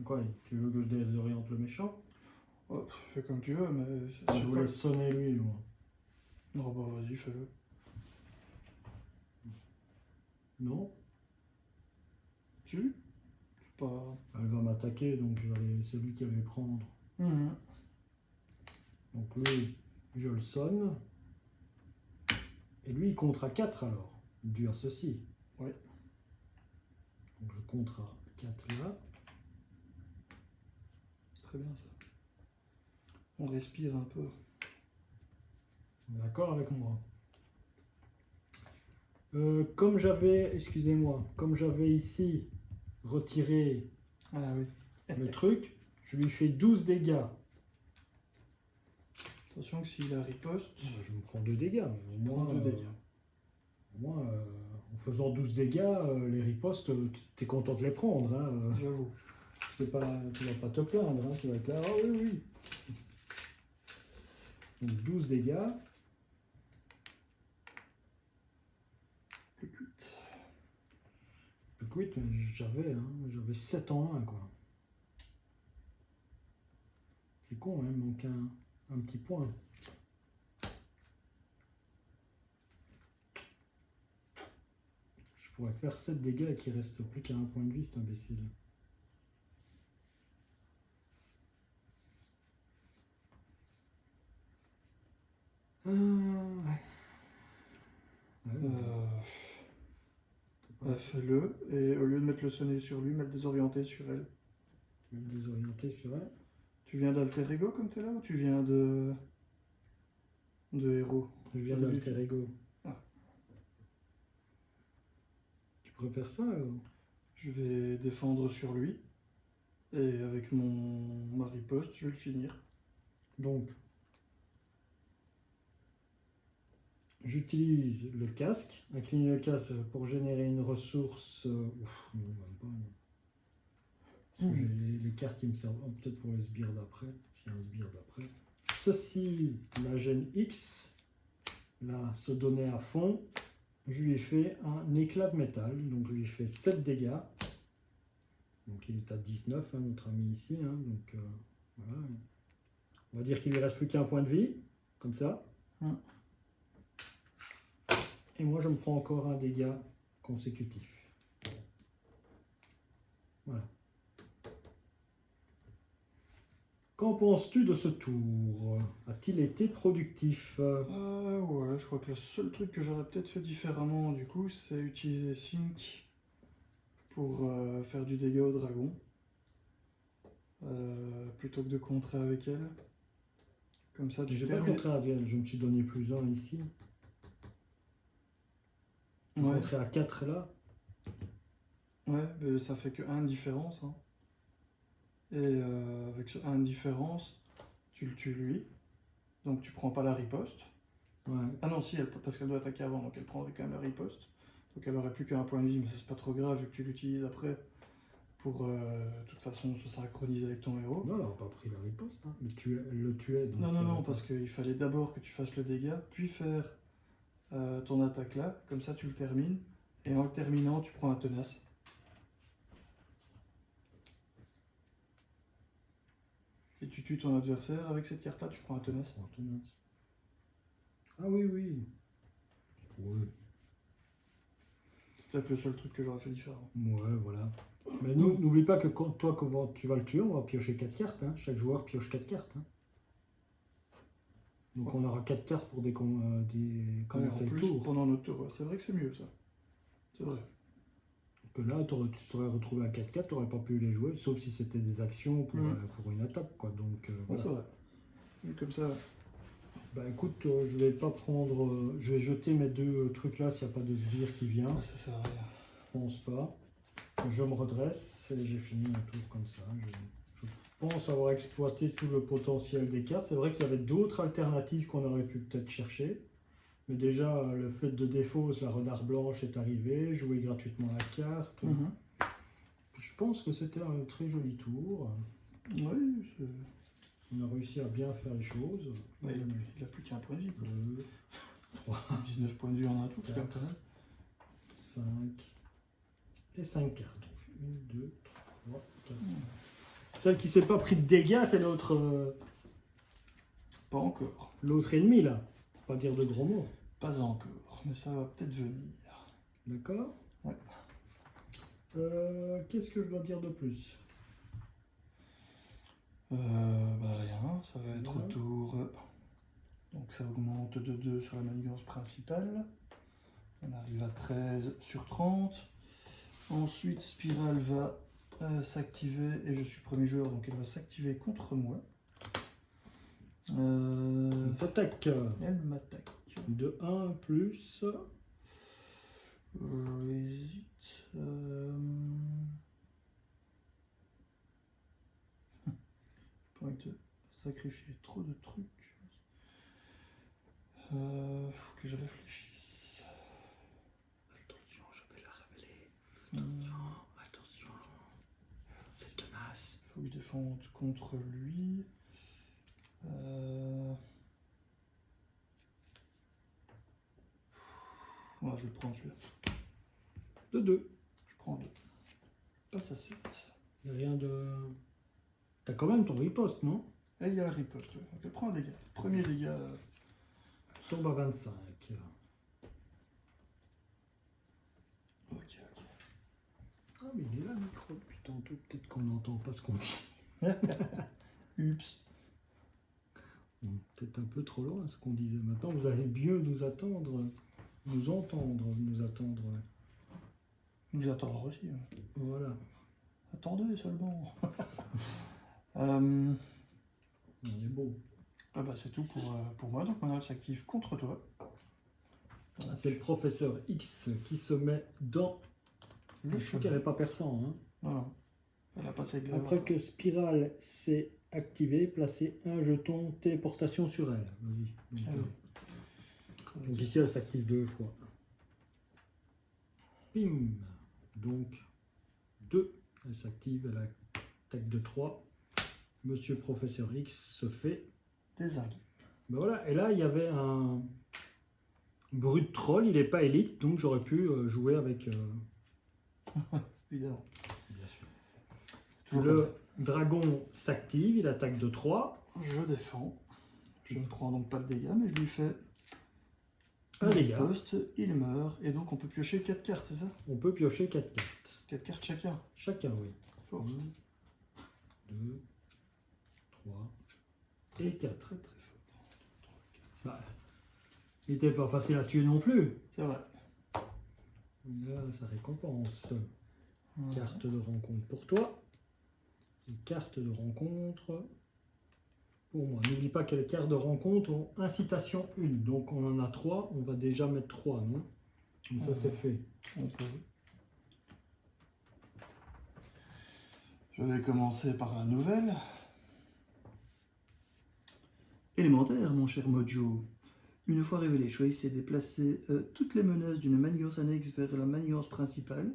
Quoi, tu veux que je désoriente le méchant? Oh, fais comme tu veux, mais... Je voulais sonner lui, moi. Non, bah vas-y, fais-le. Non? Tu pas... Elle va m'attaquer, donc c'est lui qui allait prendre. Donc lui, je le sonne. Et lui, il comptera 4 alors. Dû à ceci. Oui. Donc je compte à 4 là. Très bien ça. On respire un peu. D'accord avec moi. Comme j'avais, excusez-moi, comme j'avais ici retiré le truc, je lui fais 12 dégâts. Attention que s'il a riposte... Je me prends 2 dégâts, mais au moins... 2 dégâts. Au moins, en faisant 12 dégâts, les ripostes, tu es content de les prendre. Hein, J'avoue. Tu vas pas te plaindre, hein, tu vas être là, ah oui, oui. Donc 12 dégâts. Le cuit. Le quit, j'avais 7 en 1, quoi. C'est con, hein, il manque un petit point. Je pourrais faire 7 dégâts et qu'il reste plus qu'à un point de vie, cet imbécile. Fais-le, et au lieu de mettre le sonnet sur lui, mettre désorienté sur elle. Désorienté sur elle. Tu viens d'Alter Ego comme t'es là, ou tu viens de héros? Je viens d'Alter Ego. Ah. Tu préfères ça Je vais défendre sur lui, et avec ma riposte, je vais le finir. Donc, j'utilise le casque, incline le casque pour générer une ressource. Ouf, non, même pas. Non. Parce que j'ai les cartes qui me servent peut-être pour les sbires d'après, s'il y a un sbire d'après. Ceci, la gêne X, là, se donner à fond. Je lui ai fait un éclat de métal, donc je lui ai fait 7 dégâts. Donc il est à 19, hein, notre ami ici. Hein, donc voilà. On va dire qu'il lui reste plus qu'un point de vie, comme ça. Et moi, je me prends encore un dégât consécutif. Voilà. Qu'en penses-tu de ce tour? A-t-il été productif? Ouais, je crois que le seul truc que j'aurais peut-être fait différemment, du coup, c'est utiliser Sync pour faire du dégât au dragon. Plutôt que de contrer avec elle. Comme ça, tu J'ai pas contré avec elle, je me suis donné plus 1 ici. Contré à 4 là. Ouais, mais ça fait que 1 de différence. Hein. Et avec ce 1 de différence, tu le tues lui. Donc tu prends pas la riposte. Ouais. Ah non, si, parce qu'elle doit attaquer avant, donc elle prendrait quand même la riposte. Donc elle aurait plus qu'un point de vie, mais ça c'est pas trop grave vu que tu l'utilises après pour de toute façon se synchroniser avec ton héros. Non, elle n'a pas pris la riposte. Hein. Elle le tuait. Donc non, parce qu'il fallait d'abord que tu fasses le dégât, puis faire ton attaque là, comme ça tu le termines, et en le terminant tu prends un tenace. Et tu tues ton adversaire avec cette carte là, tu prends un tenace. Ah oui, oui. Ouais. C'est peut-être le seul truc que j'aurais fait différent. Ouais, voilà. Mais n'oublie pas que quand tu vas le tuer, on va piocher 4 cartes. Hein. Chaque joueur pioche 4 cartes. Hein. Donc on aura 4 cartes pour commencer le tour. Pendant notre tour, c'est vrai que c'est mieux ça. C'est vrai. Que là, tu serais retrouvé à 4-4, tu n'aurais pas pu les jouer, sauf si c'était des actions pour une attaque. Quoi. Donc, voilà. C'est vrai. Et comme ça. Bah écoute, je vais pas prendre. Je vais jeter mes 2 trucs là s'il n'y a pas de sbire qui vient. Ça sert à rien. Je pense pas. Je me redresse et j'ai fini mon tour comme ça. Je pense avoir exploité tout le potentiel des cartes. C'est vrai qu'il y avait d'autres alternatives qu'on aurait pu peut-être chercher. Mais déjà, le fait de défausse, la renard blanche est arrivée, jouer gratuitement la carte. Je pense que c'était un très joli tour. Oui, on a réussi à bien faire les choses. Ouais, il n'a plus qu'un point de vie. 2, 3, 19 points de vie en un tout, 4, 5 et 5 cartes. 1, 2, 3, 4, 5. Celle qui s'est pas pris de dégâts, c'est l'autre. Pas encore. L'autre ennemi là. Pour pas dire de gros mots. Pas encore, mais ça va peut-être venir. D'accord. Ouais. Qu'est-ce que je dois dire de plus? Rien, ça va être autour. Donc ça augmente de 2 sur la manigance principale. On arrive à 13 sur 30. Ensuite, Spirale va s'activer et je suis premier joueur, donc elle va s'activer contre moi. Attaque. Elle m'attaque. De 1 plus. J'hésite. Pas envie de sacrifier trop de trucs. Faut que je réfléchisse. Attention, je vais la révéler. Attention. C'est tenace. Faut que je défende contre lui. Ouais, je vais prendre celui-là. De 2. Je prends 2. Passe à 7. Il n'y a rien de. T'as quand même ton riposte, non? Et il y a la riposte. Ouais. Donc je prends un dégât. Premier dégât. Tombe à 25. Ok. Ah, mais il est là, le micro, depuis tantôt. Peut-être qu'on n'entend pas ce qu'on dit. Ups. Peut-être un peu trop loin ce qu'on disait. Maintenant, vous allez mieux nous attendre. Nous entendre, nous attendre. Nous attendre aussi. Voilà. Attendez seulement. On est beau. Ah bah c'est tout pour moi. Donc maintenant elle s'active contre toi. Voilà, c'est le professeur X qui se met dans. Je suis qu'elle n'est pas perçant. Hein. Non. Elle a passé de après que Spirale s'est activée, placez un jeton téléportation sur elle. Vas-y. Donc ici elle s'active 2 fois. Bim. Donc 2. Elle s'active, elle attaque de 3. Monsieur Professeur X se fait désinguer. Ben voilà, et là il y avait un brut troll, il n'est pas élite, donc j'aurais pu jouer avec. Évidemment. Bien sûr. Toujours le dragon s'active, il attaque de 3. Je défends. Je ne prends donc pas de dégâts, mais je lui fais un dégât. Poste, il meurt, et donc on peut piocher 4 cartes, c'est ça? On peut piocher 4 cartes. 4 cartes chacun? Chacun, oui. Force. 1, 2, 3 et 4. Très très fort. 3, 4. Bah, il n'était pas facile à tuer non plus. C'est vrai. Là, ça récompense. Ouais. Carte de rencontre pour toi. Et carte de rencontre pour moi. N'oublie pas que les cartes de rencontre ont incitation 1. Donc on en a 3. On va déjà mettre 3, non? Donc ça, c'est fait. On peut. Je vais commencer par la nouvelle. Élémentaire, mon cher Mojo. Une fois révélé, choisissez de déplacer toutes les meneuses d'une manigance annexe vers la manigance principale.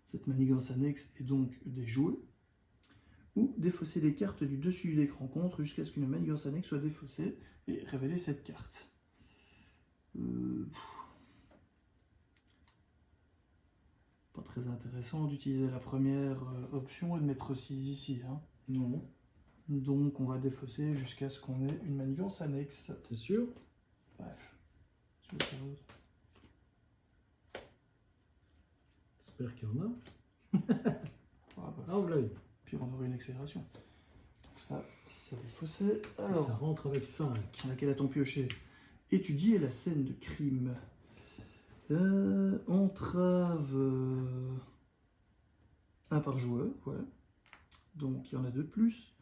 Cette manigance annexe est donc des jouets. Ou défausser des cartes du dessus du deck rencontre jusqu'à ce qu'une manigance annexe soit défaussée et révéler cette carte. très intéressant d'utiliser la première option et de mettre 6 ici. Hein. Non. Donc on va défausser jusqu'à ce qu'on ait une manigance annexe. T'es sûr? Bref. J'espère qu'il y en a. Ah, bah. Ah, voilà. Puis on aurait une accélération. Donc ça, c'est défaussé. Alors, ça rentre avec 5. Laquelle a-t-on pioché? Étudier la scène de crime. Entrave 1 par joueur, voilà. Donc il y en a 2 de plus.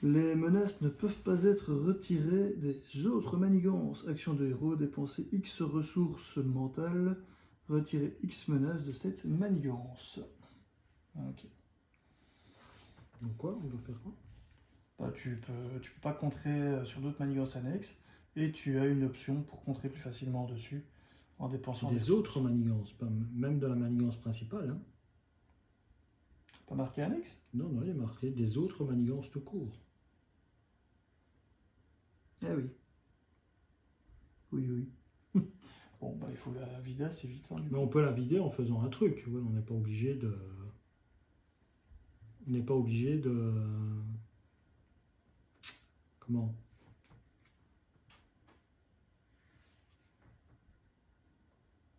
Les menaces ne peuvent pas être retirées des autres manigances. Action de héros, dépenser X ressources mentales, retirer X menaces de cette manigance. Ok. Donc quoi? On doit faire quoi? Bah, tu peux pas contrer sur d'autres manigances annexes, et tu as une option pour contrer plus facilement dessus en dépensant des autres manigances, pas même de la manigance principale. Hein. Pas marqué annexe? Non, non, il est marqué des autres manigances tout court. Ah oui. Oui, oui. Bon, bah il faut la vider assez vite. Hein, mais on peut la vider en faisant un truc. Ouais, on n'est pas obligé de... On n'est pas obligé de... Comment?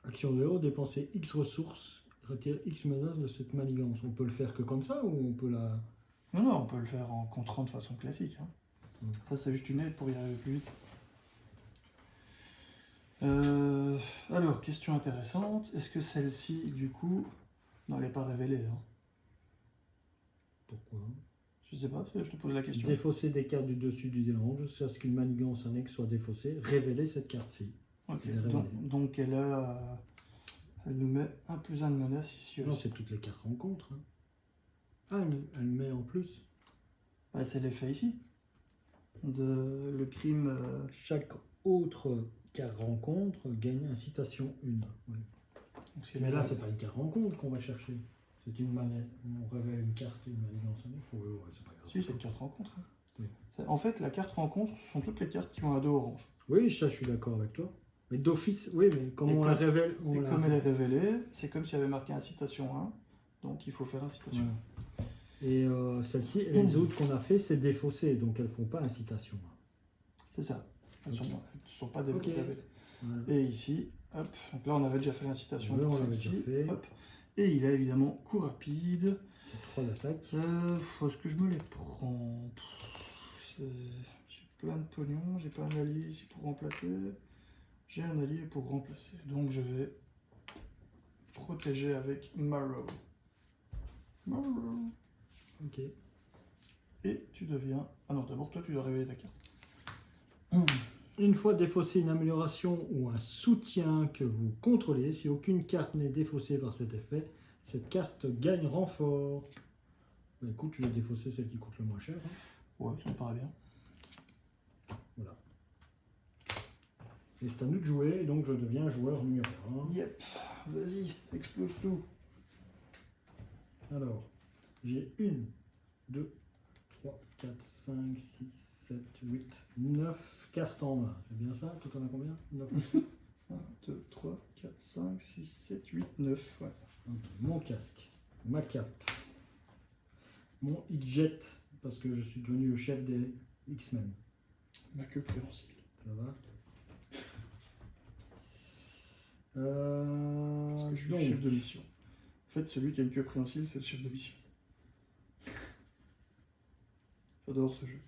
Action de héros, dépenser X ressources, retirer X menaces de cette manigance. On peut le faire que comme ça ou on peut la... Non, non, on peut le faire en contrant de façon classique. Hein. Ça, c'est juste une aide pour y arriver plus vite. Alors, question intéressante. Est-ce que celle-ci, du coup... Non, elle n'est pas révélée. Hein. Pourquoi? Je sais pas, je te pose la question. Défausser des cartes du dessus du dérange jusqu'à ce qu'une manigance annexe soit défaussée. Révéler cette carte-ci. Ok, donc elle nous met un plus 1 de menace ici non, aussi. c'est toutes les cartes rencontres. Hein. Ah, elle met en plus. Bah, c'est l'effet ici. Le crime... Chaque autre carte rencontre gagne incitation 1. Ouais. Mais là, c'est pas une carte rencontre qu'on va chercher. C'est une manette. On révèle une carte et une manigance annexe. Ouais, c'est pas grave. Si, c'est une carte rencontre. Hein. Oui. En fait, la carte rencontre, ce sont toutes les cartes qui ont un dos orange. Oui, ça, je suis d'accord avec toi. Mais d'office, oui, mais comme on la révèle... Comme elle est révélée, c'est comme s'il y avait marqué incitation 1. Donc, il faut faire incitation. Ouais. Et celle-ci, et les autres qu'on a fait, c'est défaussé. Donc, elles ne font pas incitation 1. C'est ça. Elles ne sont pas révélées. Voilà. Et ici, hop, donc là, on avait déjà fait l'incitation. Oui, on l'avait déjà fait. Hop. Et il a évidemment coup rapide. 3 d'attaque. Est-ce que je me les prends? J'ai plein de pognon, j'ai pas un allié ici pour remplacer. J'ai un allié pour remplacer. Donc je vais protéger avec Marrow. Marrow. Ok. Et tu deviens... Ah non, d'abord toi tu dois révéler ta carte. Une fois défaussé une amélioration ou un soutien que vous contrôlez, si aucune carte n'est défaussée par cet effet, cette carte gagne renfort. Bah, écoute, je vais défausser celle qui coûte le moins cher. Hein. Ouais, ça me paraît bien. Voilà. Et c'est à nous de jouer, donc je deviens joueur numéro 1. Yep, vas-y, explose tout. Alors, j'ai 1, 2, 3, 4, 5, 6, 7, 8, 9 cartes en main. C'est bien ça? Toi, t'en as combien? 9 aussi. 1, 2, 3, 4, 5, 6, 7, 8, 9. Ouais. Okay. Mon casque, ma cape, mon X-Jet, parce que je suis devenu le chef des X-Men. Ma queue préhensile. Ça va? Parce que je suis le chef de mission. En fait, celui qui a une queue préhensile, c'est le chef de mission. J'adore ce jeu.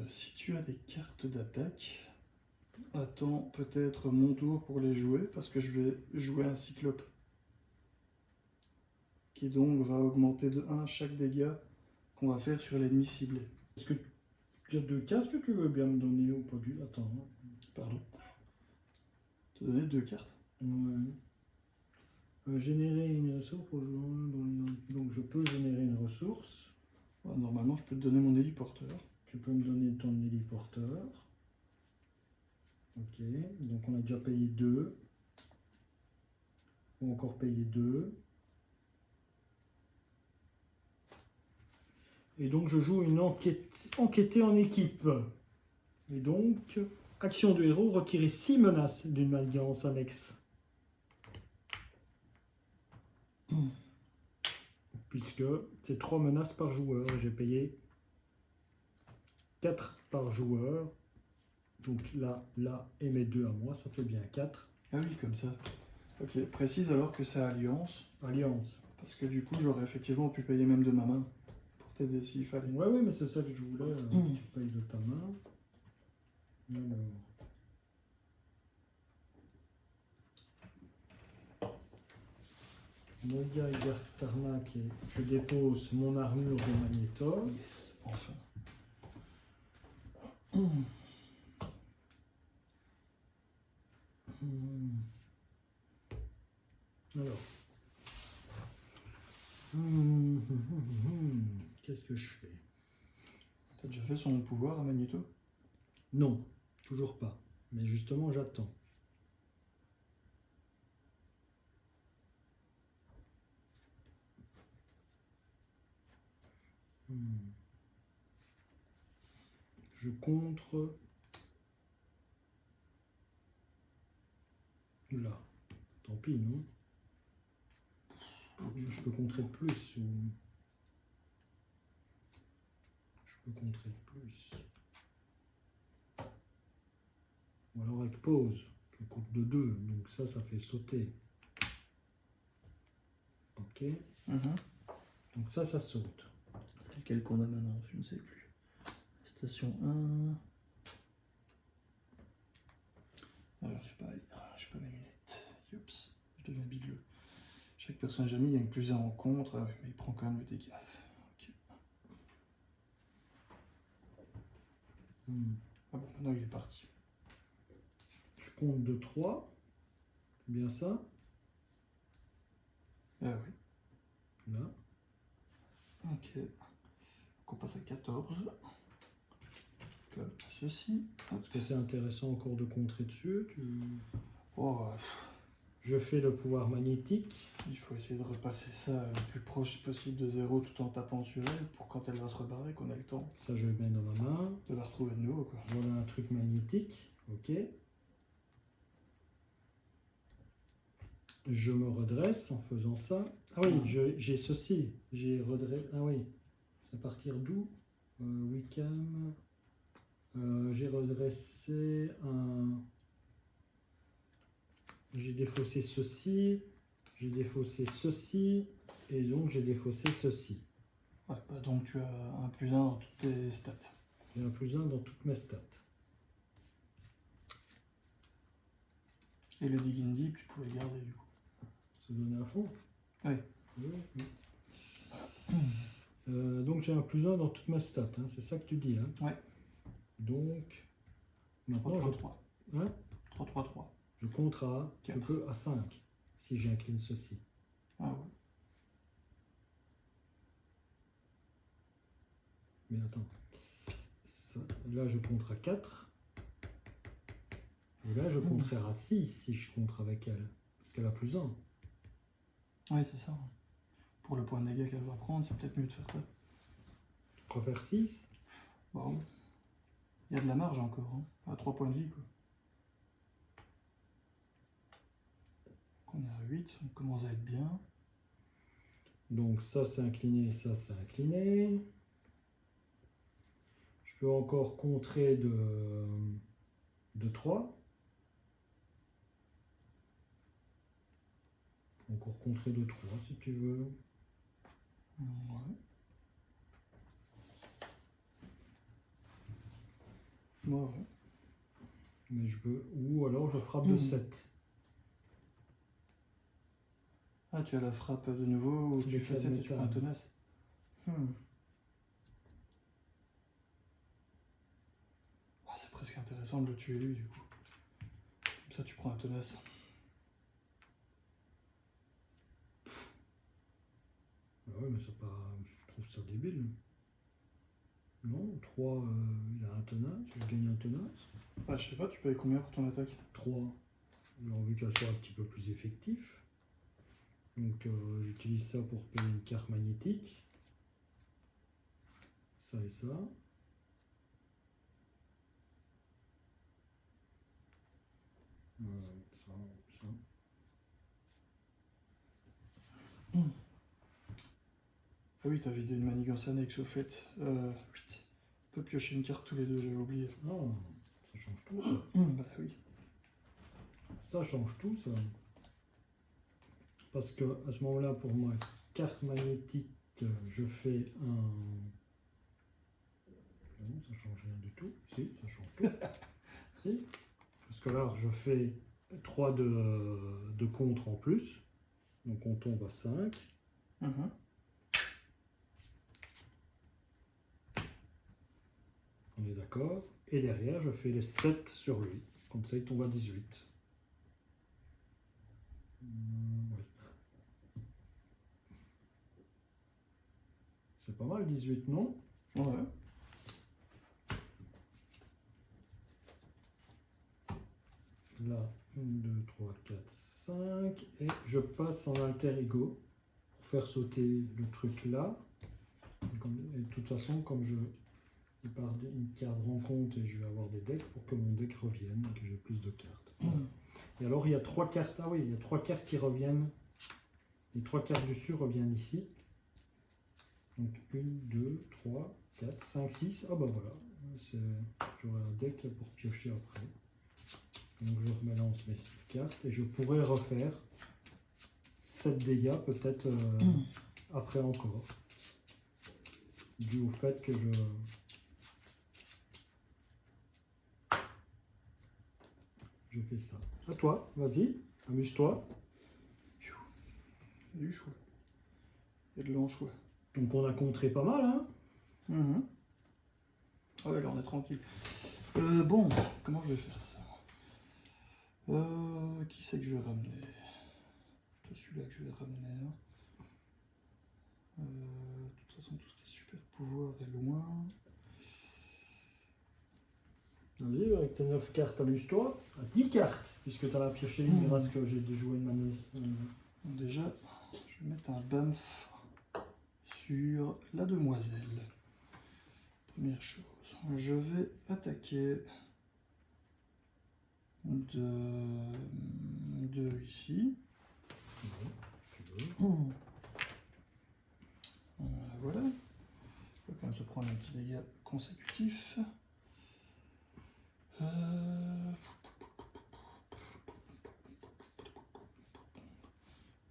Si tu as des cartes d'attaque, attends peut-être mon tour pour les jouer, parce que je vais jouer un cyclope. Qui donc va augmenter de 1 chaque dégât qu'on va faire sur l'ennemi ciblé. Est-ce que tu as 2 cartes que tu veux bien me donner ou pas du... Attends. Pardon. Te donner 2 cartes. Ouais. Générer une ressource pour jouer donc je peux générer une ressource. Ouais, normalement, je peux te donner mon héliporteur. Tu peux me donner ton héliporteur. Ok, donc on a déjà payé 2. On va encore payer 2. Et donc je joue une enquêtée en équipe. Et donc, Action du héros, retirer 6 menaces d'une alliance annexe. Puisque c'est 3 menaces par joueur. J'ai payé 4 par joueur. Donc là et mes 2 à moi, ça fait bien 4. Ah oui, comme ça. Ok, précise alors que c'est Alliance. Alliance. Parce que du coup, j'aurais effectivement pu payer même de ma main pour t'aider s'il fallait. Ouais, oui, mais c'est ça que je voulais. Tu payes de ta main. Alors. Modia et Gartarnac, et je dépose mon armure de Magnétor. Yes, enfin. Alors. Qu'est-ce que je fais? T'as déjà fait son pouvoir à Magneto? Non, toujours pas. Mais justement, j'attends. Je contre là. Tant pis, non? Je peux contrer de plus ou... Je peux contrer de plus. Ou alors avec pause, qui coûte de 2. Donc ça fait sauter. Ok. Donc ça saute. C'est lequel qu'on a maintenant? Je ne sais plus. Station 1. Ah, j'arrive pas à lire. J'ai pas mes lunettes. Youps. Je deviens bigleux. Chaque personnage ami gagne plus 1 en contre. Ah ouais, mais il prend quand même le dégât. Ok. Ah bon, maintenant il est parti. Je compte de 3. C'est bien ça? Ah oui. Là. Ok. Donc on passe à 14. Comme ceci. Est-ce que c'est intéressant encore de contrer dessus? Oh, Je fais le pouvoir magnétique. il faut essayer de repasser ça le plus proche possible de 0 tout en tapant sur elle pour quand elle va se rebarrer qu'on ait le temps. Ça, je le mets dans ma main. De la retrouver de nouveau, quoi. Voilà un truc magnétique. Ok. Je me redresse en faisant ça. Ah oui, j'ai ceci. J'ai redressé. Ah oui. C'est à partir d'où? Wickham. J'ai redressé un. J'ai défaussé ceci. J'ai défaussé ceci. Et donc j'ai défaussé ceci. Ouais, bah donc tu as un +1 dans toutes tes stats. J'ai un +1 dans toutes mes stats. Et le Digging Deep, tu pouvais le garder du coup. Se donner à fond? Oui. Oui. Donc j'ai un +1 dans toutes mes stats, hein, c'est ça que tu dis. Hein. Ouais. Donc, maintenant 3, je... Hein 3, 3, 3. Je compte à... 4. Je peux à 5, si j'incline ceci. Ah ouais. Mais attends. Ça, là, je compterai à 4. Et là, je compterai à 6 si je compte avec elle. Parce qu'elle a +1. Oui, c'est ça. Pour le point de dégâts qu'elle va prendre, c'est peut-être mieux de faire ça. Tu préfères 6? Bon. Il y a de la marge encore, hein. À 3 points de vie, quoi. Donc on est à 8, on commence à être bien. Donc ça, c'est incliné, ça, c'est incliné. Je peux encore contrer de 3. Encore contrer de 3 si tu veux. Ouais. Ouais. Mais je peux. Ou alors je frappe de 7. Ah, tu as la frappe de nouveau, ou tu fais 7 et tu prends un tenace. Oh, c'est presque intéressant de le tuer lui du coup. Comme ça tu prends un tenace. Ah ouais, mais c'est pas. Je trouve ça débile. Non, 3, il a un tenace, il gagne un tenace. Ah, je sais pas, tu payes combien pour ton attaque? 3. J'ai envie qu'elle soit un petit peu plus effective. Donc j'utilise ça pour payer une carte magnétique. Ça et ça. Ça, ça. Ah oui, t'as vidé une manigance annexe au fait. On peut piocher une carte tous les deux, j'avais oublié. Non, ça change tout. Ça. Bah oui. Ça change tout, ça. Parce que à ce moment-là, pour moi, carte magnétique, je fais un. Non, ça change rien du tout. Si, ça change tout. Si. Parce que là, je fais 3 de contre en plus. Donc on tombe à 5. On est d'accord. Et derrière, je fais les 7 sur lui. Comme ça, il tombe à 18. Oui. C'est pas mal, 18, non? Ouais. Là, 1, 2, 3, 4, 5. Et je passe en alter ego pour faire sauter le truc là. Et de toute façon, comme je part une carte rencontre et je vais avoir des decks pour que mon deck revienne et que j'ai plus de cartes. Et alors, il y a 3 cartes. Ah oui, il y a 3 cartes qui reviennent. Les 3 cartes dessus reviennent ici. Donc 1, 2, 3, 4, 5, 6. Ah bah voilà. J'aurai un deck pour piocher après. Donc je remélange mes 6 cartes et je pourrais refaire 7 dégâts peut-être après encore. Dû au fait que je fais ça. À toi, vas-y, amuse-toi. Il y a du choix. Il y a de l'anchois. Donc on a contré pas mal, hein? Ah ouais, là on est tranquille. Bon, comment je vais faire ça? Qui c'est que je vais ramener? C'est celui-là que je vais ramener. Hein. De toute façon, tout ce qui est super pouvoir est loin. Vas-y, avec tes 9 cartes, amuse-toi. 10 cartes, puisque tu en as pioché une grâce que j'ai joué une manée. Déjà, je vais mettre un bump sur la demoiselle. Première chose, je vais attaquer de ici. Voilà. Il faut quand même se prendre un petit dégât consécutif.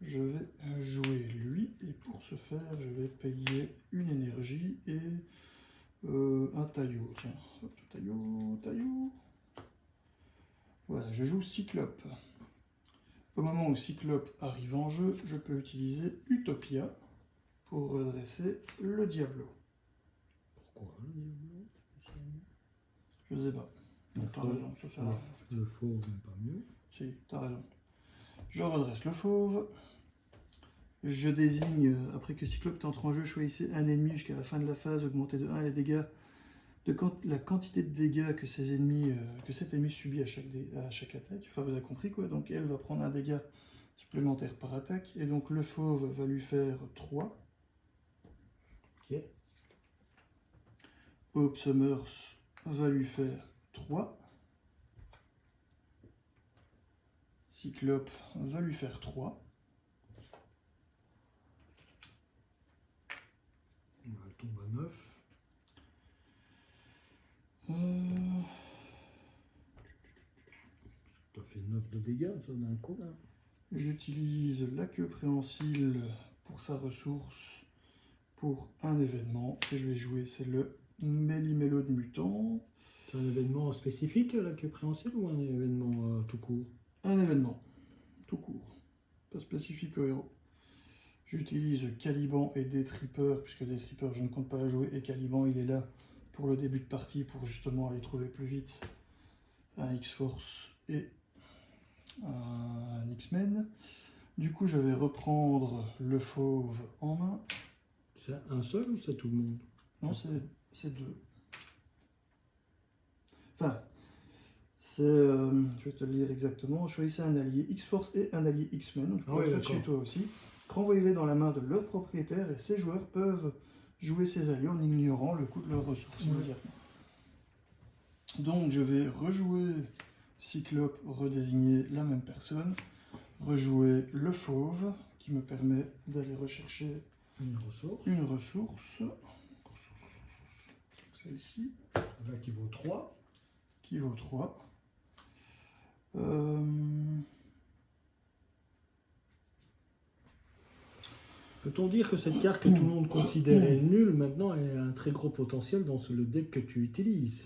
Je vais jouer lui et pour ce faire je vais payer une énergie et un taillot. Tiens, hop, taillot. Voilà, je joue Cyclope. Au moment où Cyclope arrive en jeu, je peux utiliser Utopia pour redresser le Diablo. Pourquoi le Diablo? Je sais pas. T'as raison, ça sert à rien. Le fauve n'est pas mieux. Si, t'as raison. Je redresse le fauve. Je désigne, après que Cyclope entre en jeu, choisissez un ennemi jusqu'à la fin de la phase, augmentez de 1 les dégâts, la quantité de dégâts que cet ennemi subit à chaque attaque. Enfin, vous avez compris quoi. Donc elle va prendre un dégât supplémentaire par attaque. Et donc le fauve va lui faire 3. Ok. Hope Summers va lui faire 3. Cyclope va lui faire 3. Elle tombe à 9. Tu as fait 9 de dégâts, ça d'un coup là. J'utilise la queue préhensile pour sa ressource pour un événement et je vais jouer, c'est le Méli-Mélo de mutant. C'est un événement spécifique, la queue préhensile, ou un événement tout court? Un événement tout court, pas spécifique au héros. J'utilise Caliban et Détripper, puisque Détripper je ne compte pas la jouer, et Caliban il est là pour le début de partie pour justement aller trouver plus vite un X-Force et un X-Men. Du coup, je vais reprendre le fauve en main. C'est un seul ou c'est tout le monde? Non, c'est 2. Enfin, je vais te le lire exactement. Choisissez un allié X-Force et un allié X-Men. Donc, je peux le faire chez toi aussi. Renvoyez-les dans la main de leur propriétaire et ces joueurs peuvent jouer ces alliés en ignorant le coût de leurs ressources immédiatement. Donc, je vais rejouer Cyclope, redésigner la même personne. Rejouer le fauve, qui me permet d'aller rechercher une ressource. Celle-ci. Là qui vaut 3. Qui vaut 3. Peut-on dire que cette carte que tout le monde considérait nulle, maintenant, a un très gros potentiel dans le deck que tu utilises?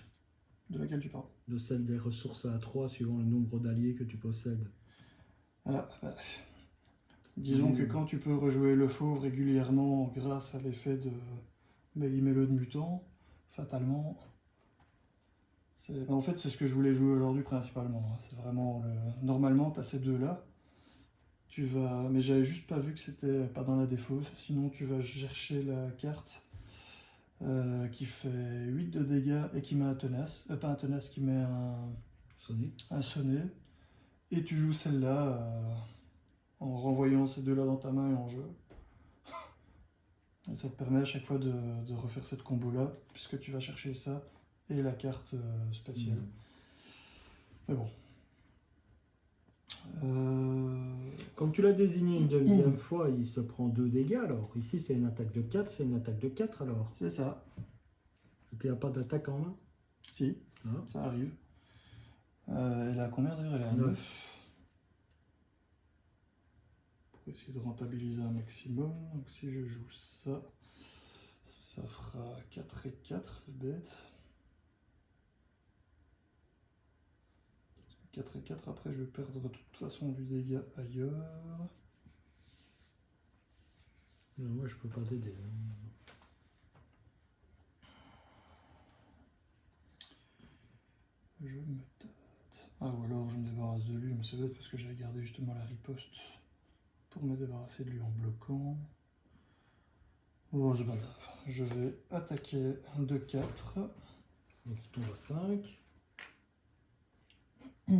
De laquelle tu parles? De celle des ressources à 3 suivant le nombre d'alliés que tu possèdes. Disons que quand tu peux rejouer le fauve régulièrement grâce à l'effet de Méli-Mélo de mutant, fatalement... En fait, c'est ce que je voulais jouer aujourd'hui principalement. C'est vraiment... Normalement, tu as ces deux-là. Mais j'avais juste pas vu que c'était pas dans la défausse. Sinon, tu vas chercher la carte qui fait 8 de dégâts et qui met un tenace. Pas un tenace, qui met un sonnet. Et tu joues celle-là en renvoyant ces deux-là dans ta main et en jeu. Et ça te permet à chaque fois de refaire cette combo-là, puisque tu vas chercher ça et la carte spéciale. Mais bon. Comme tu l'as désigné une deuxième fois, il se prend 2 dégâts alors. Ici, c'est une attaque de 4, c'est une attaque de 4 alors. C'est ça. Tu n'as pas d'attaque en main? Si, ça arrive. Elle a combien d'ailleurs? Elle est à 9. Pour essayer de rentabiliser un maximum. Donc si je joue ça, ça fera 4 et 4, c'est bête. 4 et 4, après je vais perdre de toute façon du dégât ailleurs. Non, moi je peux pas t'aider. Je me tâte. Ah, ou alors je me débarrasse de lui, mais c'est bête parce que j'avais gardé justement la riposte pour me débarrasser de lui en bloquant. Oh, c'est pas grave. Je vais attaquer de 4. Donc il tombe à 5. C'est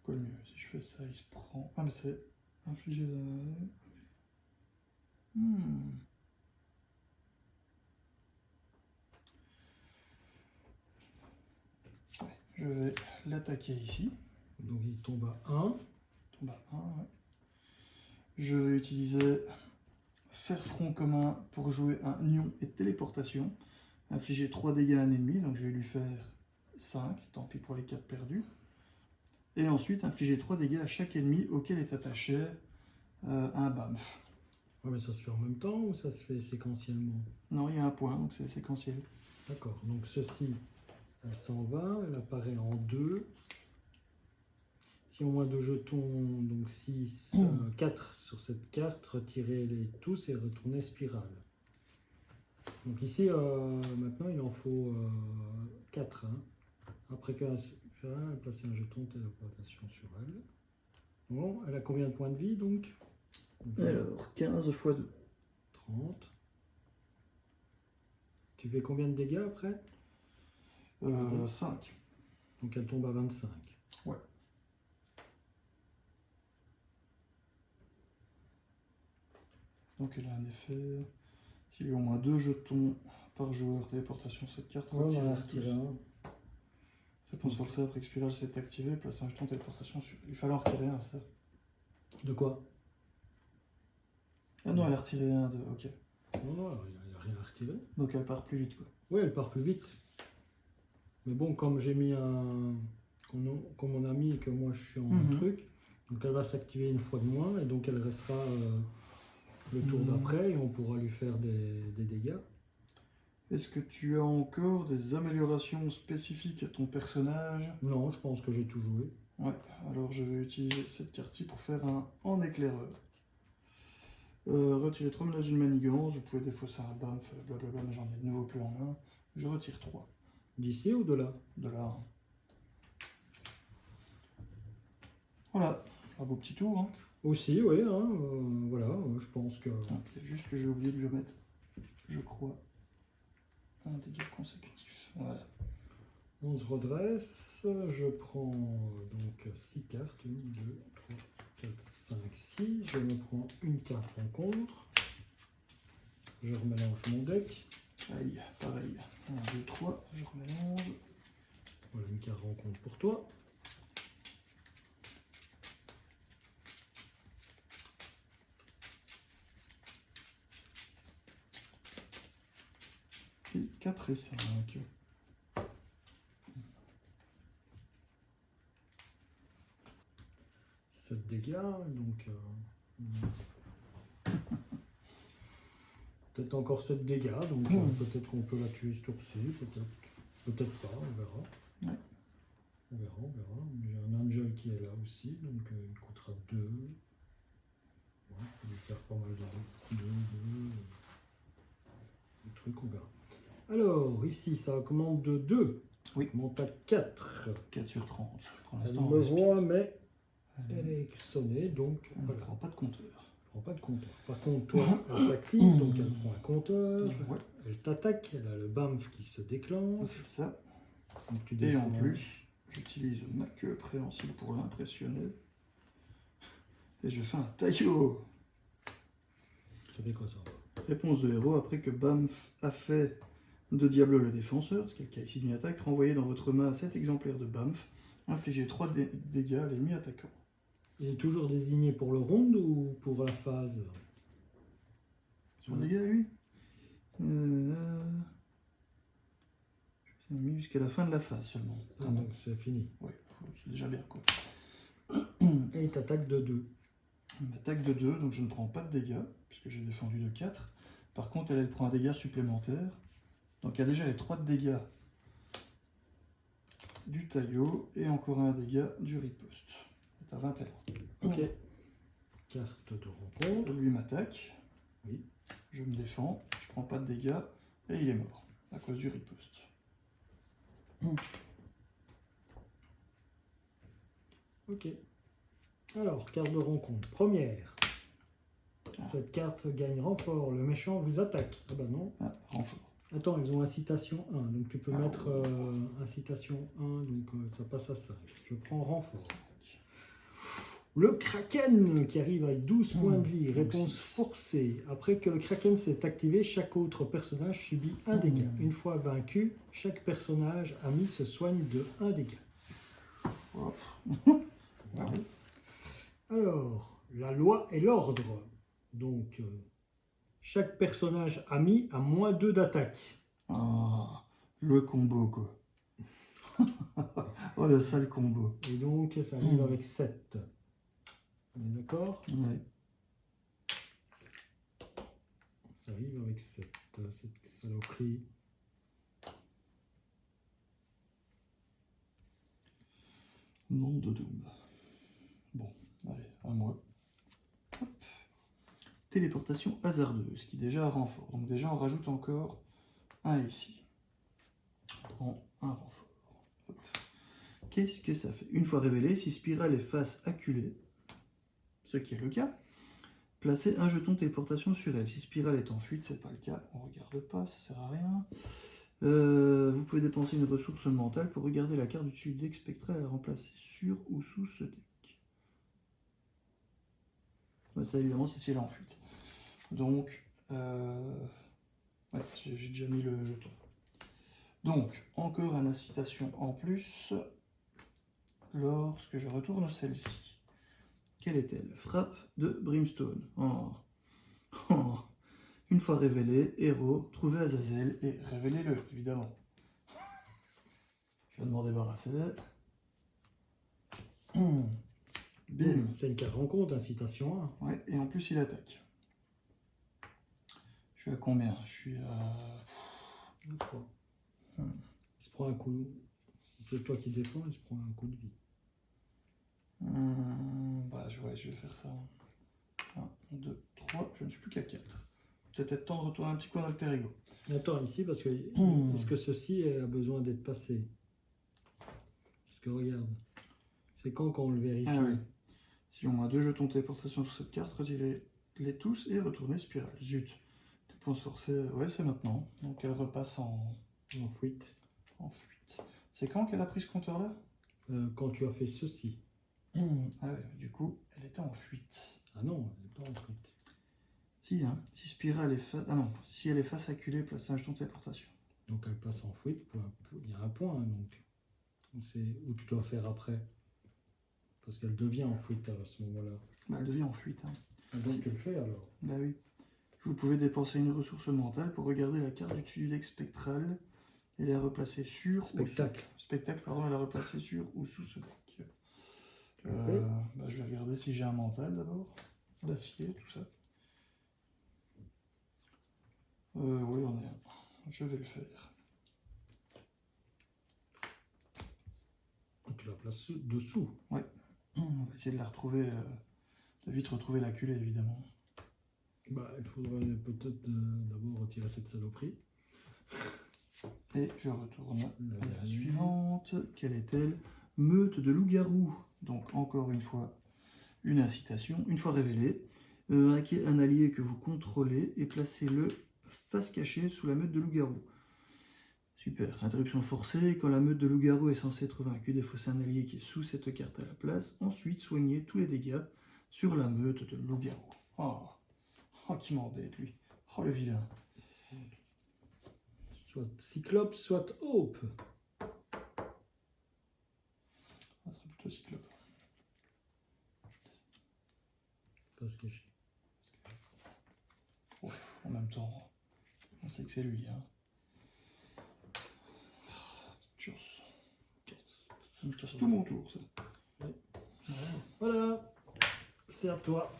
quoi le mieux? Si je fais ça, il se prend... Ah, mais c'est infliger la... Ouais, je vais l'attaquer ici. Donc il tombe à 1. Tombe à 1, ouais. Je vais utiliser faire front commun pour jouer un ion et téléportation. Infliger 3 dégâts à un ennemi, donc je vais lui faire 5, tant pis pour les 4 perdus. Et ensuite infliger 3 dégâts à chaque ennemi auquel est attaché un BAMF. Ouais, mais ça se fait en même temps ou ça se fait séquentiellement? Non, il y a un point, donc c'est séquentiel. D'accord, donc ceci, elle s'en va, elle apparaît en 2. Si on a 2 jetons, donc 6, 4 sur cette carte, retirez les tous et retournez spirale. Donc ici, maintenant, il en faut 4. Hein. Après qu'elle a placé un jeton de téléportation sur elle. Bon, elle a combien de points de vie donc? Alors, 15 x 2. 30. Tu fais combien de dégâts après? 5. Donc elle tombe à 25. Ouais. Donc elle a un effet... S'il y a au moins 2 jetons par joueur, téléportation, cette carte retire un. C'est pour sortir après que Spiral s'est activé, placer un jeton téléportation sur... Il fallait en retirer un, c'est ça? De quoi? Ah non, elle a retiré un de... Ok. Non, il n'y a rien à retirer. Donc elle part plus vite, quoi. Oui, elle part plus vite. Mais bon, comme j'ai mis un... Comme on a mis et que moi je suis en truc, donc elle va s'activer une fois de moins et donc elle restera le tour d'après et on pourra lui faire des dégâts. Est-ce que tu as encore des améliorations spécifiques à ton personnage? Non, je pense que j'ai tout joué. Ouais, alors je vais utiliser cette carte-ci pour faire un en éclaireur. Retirer 3 ménages d'une manigance, je pouvais défausser un BAMF, blablabla, mais j'en ai de nouveau plus en main. Je retire 3. D'ici ou de là? De là. Voilà, un beau petit tour. Hein. Aussi, oui, hein, voilà, je pense que... Okay, juste que j'ai oublié de lui remettre, je crois, un dégât consécutif. Voilà. On se redresse, je prends donc 6 cartes, 1, 2, 3, 4, 5, 6, je me prends une carte rencontre. Je remélange mon deck. Aïe, pareil. 1, 2, 3, je remélange. Voilà une carte rencontre pour toi. Et 4 et 5. 7 dégâts, donc... peut-être encore 7 dégâts, donc peut-être qu'on peut la tuer ce tour-ci, peut-être pas, on verra. Ouais. On verra. J'ai un angel qui est là aussi, donc il coûtera 2. Ouais, il peut lui faire pas mal de trucs, on verra. Alors, ici, ça commande de 2. Oui. Monte à 4. 4 sur 30. Pour Elle l'instant, me voit, mais elle est sonnée, donc on ne voilà. prend pas de compteur. Elle prend pas de compteur. Par contre, toi, elle s'active, donc elle prend un compteur. Ouais. Elle t'attaque, elle a le BAMF qui se déclenche. C'est ça. Donc tu Et en défends. plus, j'utilise ma queue préhensile pour l'impressionner. Et je fais un taillot. Ça fait quoi ça? Réponse de héros, après que Bamf a fait de Diablo le défenseur, ce qui est le cas ici d'une attaque, renvoyez dans votre main 7 exemplaires de Bamf, infligez 3 dégâts à l'ennemi attaquant. Il est toujours désigné pour le round ou pour la phase? Sur les dégâts, lui je l'ai mis jusqu'à la fin de la phase seulement. Ah, donc c'est fini. Oui, c'est déjà bien quoi. Et il t'attaque de 2. Il m'attaque de 2, donc je ne prends pas de dégâts, puisque j'ai défendu de 4. Par contre, elle prend un dégât supplémentaire. Donc il y a déjà les 3 de dégâts du taillot et encore un dégât du riposte. C'est à 21. Ok. Carte de rencontre. Lui m'attaque. Oui. Je me défends, je prends pas de dégâts et il est mort à cause du riposte. Ok. Alors, carte de rencontre. Première. Cette carte gagne renfort. Le méchant vous attaque. Ah bah non. Ah, renfort. Attends, ils ont incitation 1. Donc tu peux Ah, mettre incitation 1. Donc ça passe à 5. Je prends renfort. Le Kraken qui arrive avec 12 points de vie. Réponse forcée. Après que le Kraken s'est activé, chaque autre personnage subit un dégât. Une fois vaincu, chaque personnage ami se soigne de 1 dégât. Oh. Alors, la loi et l'ordre. Donc, chaque personnage ami a moins 2 d'attaque. Ah, le combo quoi. Oh le sale combo. Et donc, ça arrive avec 7. On est d'accord? Ouais. Ça arrive avec 7. Cette saloperie. Nom de Doom. Bon, allez, à moi. Hop. Téléportation hasardeuse, qui déjà a renfort. Donc déjà on rajoute encore un ici. On prend un renfort. Qu'est-ce que ça fait? Une fois révélé, si Spirale est face acculée, ce qui est le cas, placez un jeton de téléportation sur elle. Si Spirale est en fuite, c'est pas le cas, on regarde pas, ça sert à rien. Vous pouvez dépenser une ressource mentale pour regarder la carte du dessus deck spectral et la remplacer sur ou sous ce deck. Ouais, ça évidemment c'est si elle est en fuite. Donc, ouais, j'ai déjà mis le jeton. Donc, encore une incitation en plus lorsque je retourne celle-ci. Quelle est-elle? Frappe de Brimstone. Oh. Oh. Une fois révélé, héros, trouvez Azazel et révélez-le, évidemment. Je vais m'en débarrasser. Bim. C'est une carte rencontre, incitation 1. Ouais, et en plus il attaque. Je suis à combien? Je suis à 3. Il se prend un coup. Si c'est toi qui défends, il se prend un coup de vie. Bah, ouais, je vais faire ça. 1, 2, 3, je ne suis plus qu'à 4. Peut-être être temps de retourner un petit coup dans l'alter ego. Attends, ici, parce que est-ce que ceci a besoin d'être passé? Parce que regarde, c'est quand on le vérifie? Ah oui. Si on a 2 jetons de téléportation sur cette carte, retirez-les tous et retournez spirale. Zut. Dépense forcée, ouais, c'est maintenant. Donc elle repasse en fuite. En fuite. C'est quand qu'elle a pris ce compteur-là? Quand tu as fait ceci. Ah ouais, du coup, elle était en fuite. Ah non, elle n'est pas en fuite. Si, hein. Si spirale est face... Ah non, si elle est face acculée, place un jeton de téléportation. Donc elle passe en fuite, il y a un point, hein, donc c'est où tu dois faire après. Parce qu'elle devient en fuite à ce moment-là. Bah, elle devient en fuite. Hein. Ah, donc tu le fais alors. Bah oui. Vous pouvez dépenser une ressource mentale pour regarder la carte du dessus du deck spectral et la replacer sur... Spectacle. Spectacle, pardon, et la replacer sur ou sous ce deck. Bah, je vais regarder si j'ai un mental d'abord. D'acier, tout ça. Oui, j'en ai un. Je vais le faire. Tu la places dessous. Ouais. On va essayer de la retrouver, de vite retrouver la culée, évidemment. Bah, il faudrait peut-être d'abord retirer cette saloperie. Et je retourne à la suivante. Quelle est-elle? Meute de loups-garous. Donc, encore une fois, une incitation. Une fois révélée, hackez un allié que vous contrôlez et placez-le face cachée sous la meute de loups-garous. Super. Interruption forcée. Quand la meute de loups-garous est censée être vaincue, défaussez un allié qui est sous cette carte à la place. Ensuite, soignez tous les dégâts sur la meute de loups-garous. Oh, qui m'embête, lui. Oh, le vilain. Soit Cyclope, soit Hope. Ça serait plutôt Cyclope. Ça se cache. En même temps, on sait que c'est lui. Hein. Tchuss. Ça me casse tout mon tour, ça. Ouais. Voilà. C'est à toi.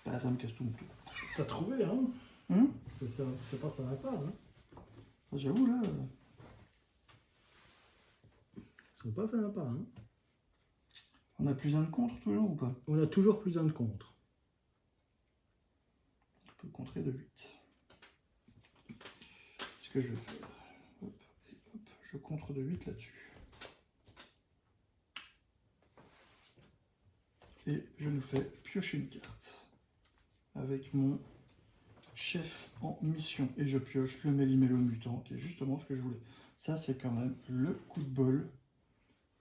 Bah, ça me casse tout mon tour. T'as trouvé, hein? C'est pas sympa, hein? J'avoue, là... C'est pas sympa, hein? On a plus un de contre, toujours, ou pas? On a toujours plus un de contre. Je peux contrer de 8. Ce que je vais faire. Hop, et hop, je contre de 8 là-dessus. Et je nous fais piocher une carte. Avec mon chef en mission. Et je pioche le Méli-Mélo mutant, qui est justement ce que je voulais. Ça, c'est quand même le coup de bol.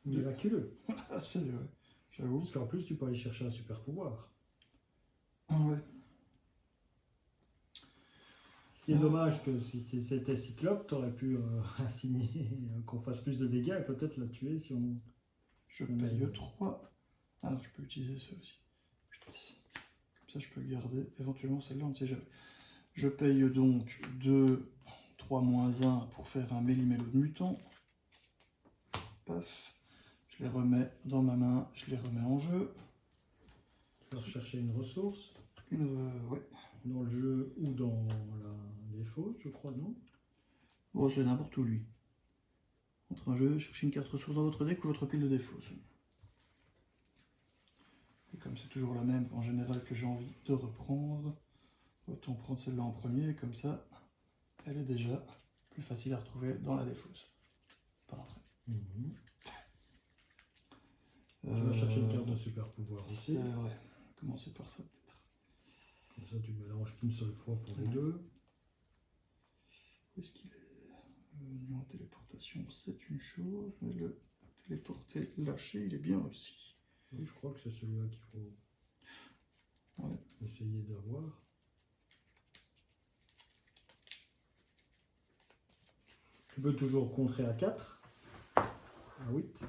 Miraculeux. Ah, c'est vrai, j'avoue. Parce qu'en plus, tu peux aller chercher un super pouvoir. Ah ouais. Ce qui est dommage, que si c'était Cyclope, t'aurais pu assigner qu'on fasse plus de dégâts et peut-être la tuer si on... Je paye 3. Ah non, je peux utiliser ça aussi. Putain. Comme ça, je peux garder éventuellement celle-là, on ne sait jamais. Je paye donc 2, 3 moins 1 pour faire un Méli-Mélo de mutant. Paf. Je les remets dans ma main, je les remets en jeu. Tu vas rechercher une ressource. Ouais. Dans le jeu ou dans les fausses, je crois, non? Oh, c'est n'importe où, lui. Entre un jeu, cherchez une carte ressource dans votre deck ou votre pile de défauts. Et comme c'est toujours la même, en général, que j'ai envie de reprendre, autant prendre celle-là en premier, comme ça, elle est déjà plus facile à retrouver dans la défausse. Par après. Tu vas chercher une carte de super pouvoir aussi. C'est vrai. Commencer par ça, peut-être. Comme ça, tu mélanges qu'une seule fois pour les deux. Où est-ce qu'il est? Venu en téléportation, c'est une chose, mais le téléporter lâché, il est bien aussi. Oui, je crois que c'est celui-là qu'il faut essayer d'avoir. Tu peux toujours contrer à 4, à 8.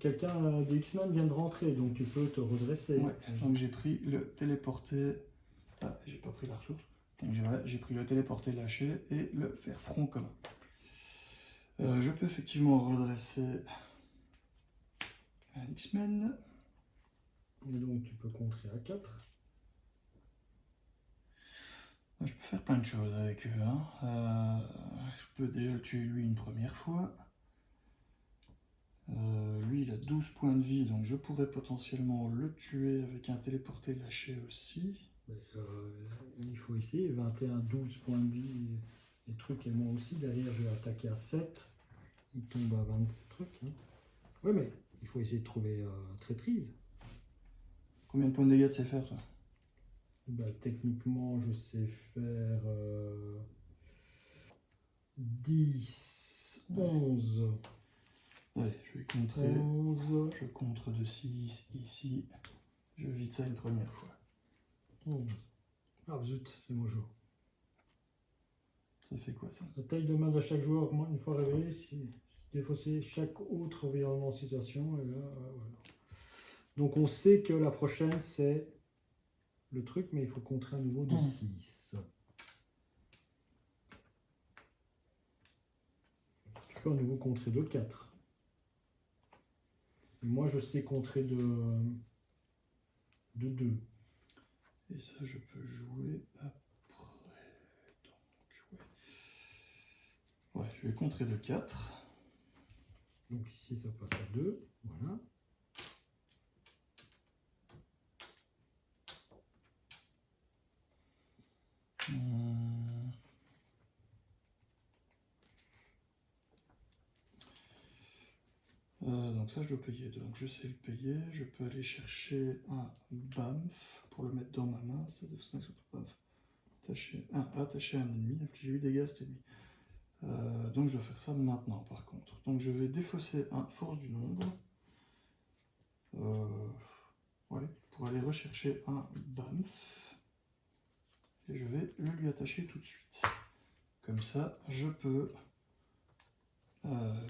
Quelqu'un de X-Men vient de rentrer, donc tu peux te redresser. Ouais, donc j'ai pris le téléporter. Ah, j'ai pas pris la ressource. Donc j'ai pris le téléporter lâché et le faire front commun. Je peux effectivement redresser un X-Men. Et donc tu peux contrer à 4. Je peux faire plein de choses avec eux. Hein. Je peux déjà le tuer lui une première fois. Lui il a 12 points de vie, donc je pourrais potentiellement le tuer avec un téléporté lâché aussi. Il faut essayer, 21, 12 points de vie, les trucs, et moi aussi, derrière je vais attaquer à 7, il tombe à 20 trucs. Hein. Oui, mais il faut essayer de trouver traîtrise. Combien de points de dégâts tu sais faire, toi? Techniquement, je sais faire 10, 11. Allez, je vais contrer. 11. Je contre de 6 ici. Je vide ça une première fois. 11. Ah zut, c'est Mojo. Ça fait quoi ça? La taille de main de chaque joueur augmente une fois révélée si défausser chaque autre environnement en situation. Et là, voilà. Donc on sait que la prochaine c'est le truc, mais il faut contrer à nouveau de 6. Je peux à nouveau contrer de 4. Et moi je sais contrer de 2. Et ça je peux jouer après. Donc ouais, je vais contrer de 4. Donc ici ça passe à 2. Voilà. Donc ça je dois payer, donc je sais le payer, je peux aller chercher un BAMF pour le mettre dans ma main, ça attacher un ennemi, infliger 8 dégâts à cet ennemi. Donc je dois faire ça maintenant par contre. Donc je vais défausser un force du nombre, ouais, pour aller rechercher un BAMF, et je vais le lui attacher tout de suite. Comme ça je peux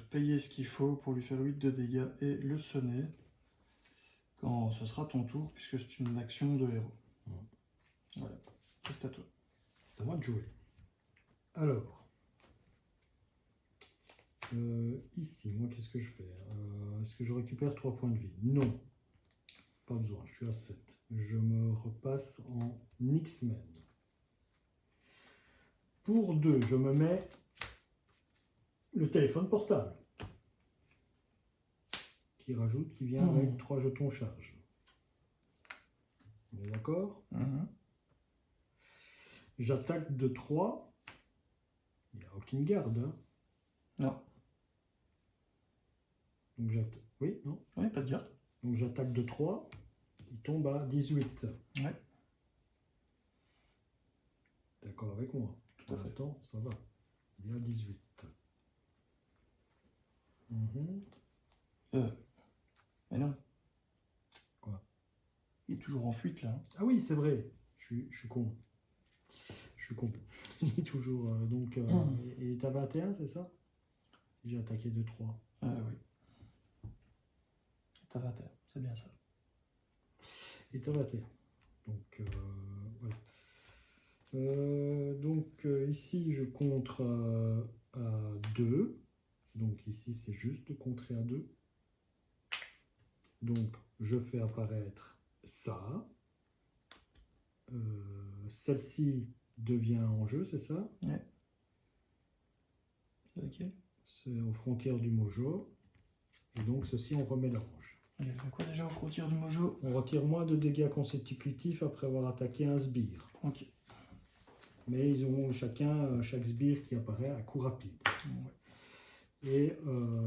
payer ce qu'il faut pour lui faire 8 de dégâts et le sonner quand ce sera ton tour, puisque c'est une action de héros. Voilà, c'est à toi. C'est à moi de jouer. Alors, ici, moi qu'est-ce que je fais? Est-ce que je récupère 3 points de vie? Non, pas besoin, je suis à 7. Je me repasse en X-Men. Pour 2, je me mets le téléphone portable qui vient avec 3 jetons charge. On est d'accord? J'attaque de 3. Il n'y a aucune garde. Hein. Non. Donc j'attaque. Oui, non? Oui, pas de garde. Donc j'attaque de 3. Il tombe à 18. Ouais. D'accord avec moi? Pour l'instant, ça va. Il est à 18. Mais non. Quoi? Il est toujours en fuite là. Hein. Ah oui, c'est vrai. Je suis con. Je suis con. Il est toujours. Donc, il est à 21, c'est ça? J'ai attaqué de 3. Oui. Il est à 21, c'est bien ça. Il est à 21. Donc, voilà. Donc, ici, je contre à 2. Donc, ici, c'est juste de contrer à 2. Donc, je fais apparaître ça. Celle-ci devient en jeu, c'est ça? Ouais. C'est laquelle? C'est aux frontières du Mojo. Et donc, ceci, on remélange. Il fait quoi déjà aux frontières du Mojo? On retire moins de dégâts consécutifs après avoir attaqué un sbire. Ok. Mais ils ont chaque sbire qui apparaît à coup rapide. Ouais. Et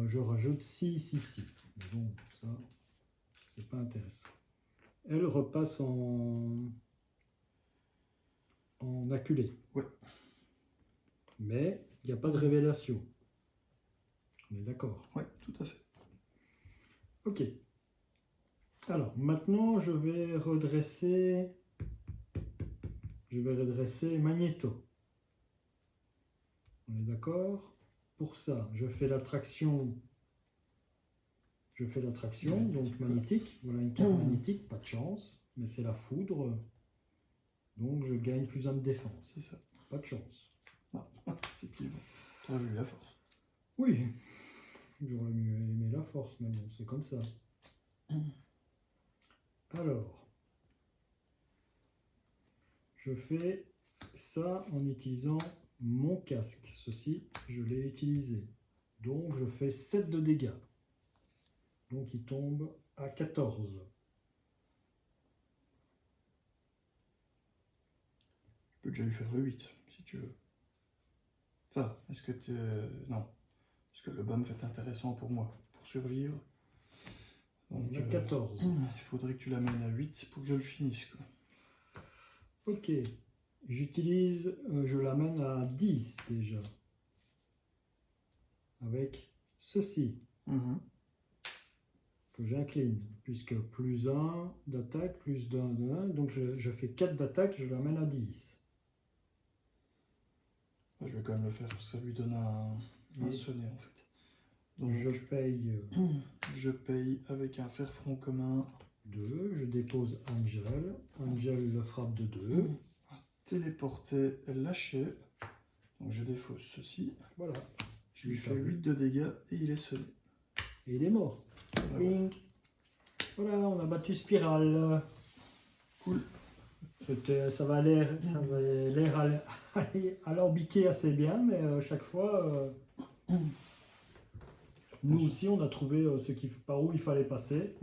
je rajoute 6 ici. Mais bon, ça, c'est pas intéressant. Elle repasse en acculé. Ouais. Mais il n'y a pas de révélation. On est d'accord? Ouais, tout à fait. Ok. Alors, maintenant, je vais redresser Magneto. On est d'accord? Pour ça, je fais l'attraction. Donc magnétique. Voilà une carte magnétique, pas de chance, mais c'est la foudre. Donc je gagne plus 1 de défense. C'est ça. Pas de chance. Non, effectivement. Tu as vu la force. Oui, j'aurais mieux aimé la force, mais bon, c'est comme ça. Alors, je fais ça en utilisant mon casque. Ceci, je l'ai utilisé. Donc je fais 7 de dégâts. Donc il tombe à 14. Je peux déjà lui faire le 8, si tu veux. Enfin, est-ce que tu... non. Parce que le BAMF est intéressant pour moi, pour survivre. Donc, on a 14. Il faudrait que tu l'amènes à 8 pour que je le finisse, quoi. Ok. J'utilise... je l'amène à 10 déjà. Avec ceci. que j'incline, puisque plus 1 d'attaque, plus 1 de 1, donc je fais 4 d'attaque, je l'amène à 10. Je vais quand même le faire, parce que ça lui donne un sonnet en fait. Donc je paye avec un fer front commun. 2, je dépose Angel. Angel le frappe de 2. Téléporté, lâché. Donc je défausse ceci. Voilà. Je lui fais 8 de dégâts et il est sonné. Et il est mort. Bing. Voilà, on a battu Spirale. Cool. Ça va l'air alambiqué assez bien, mais chaque fois, nous aussi, on a trouvé par où il fallait passer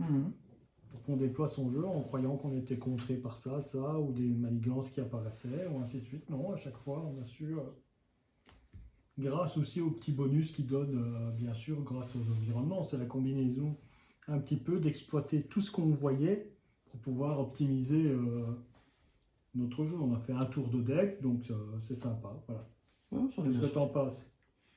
pour qu'on déploie son jeu en croyant qu'on était contré par ça, ou des manigances qui apparaissaient, ou ainsi de suite. Non, à chaque fois, on a su, grâce aussi aux petits bonus qu'ils donnent, bien sûr, grâce aux environnements. C'est la combinaison un petit peu d'exploiter tout ce qu'on voyait pour pouvoir optimiser notre jeu. On a fait un tour de deck, donc c'est sympa. Voilà. Ouais, Qu'est-ce que t'en passes?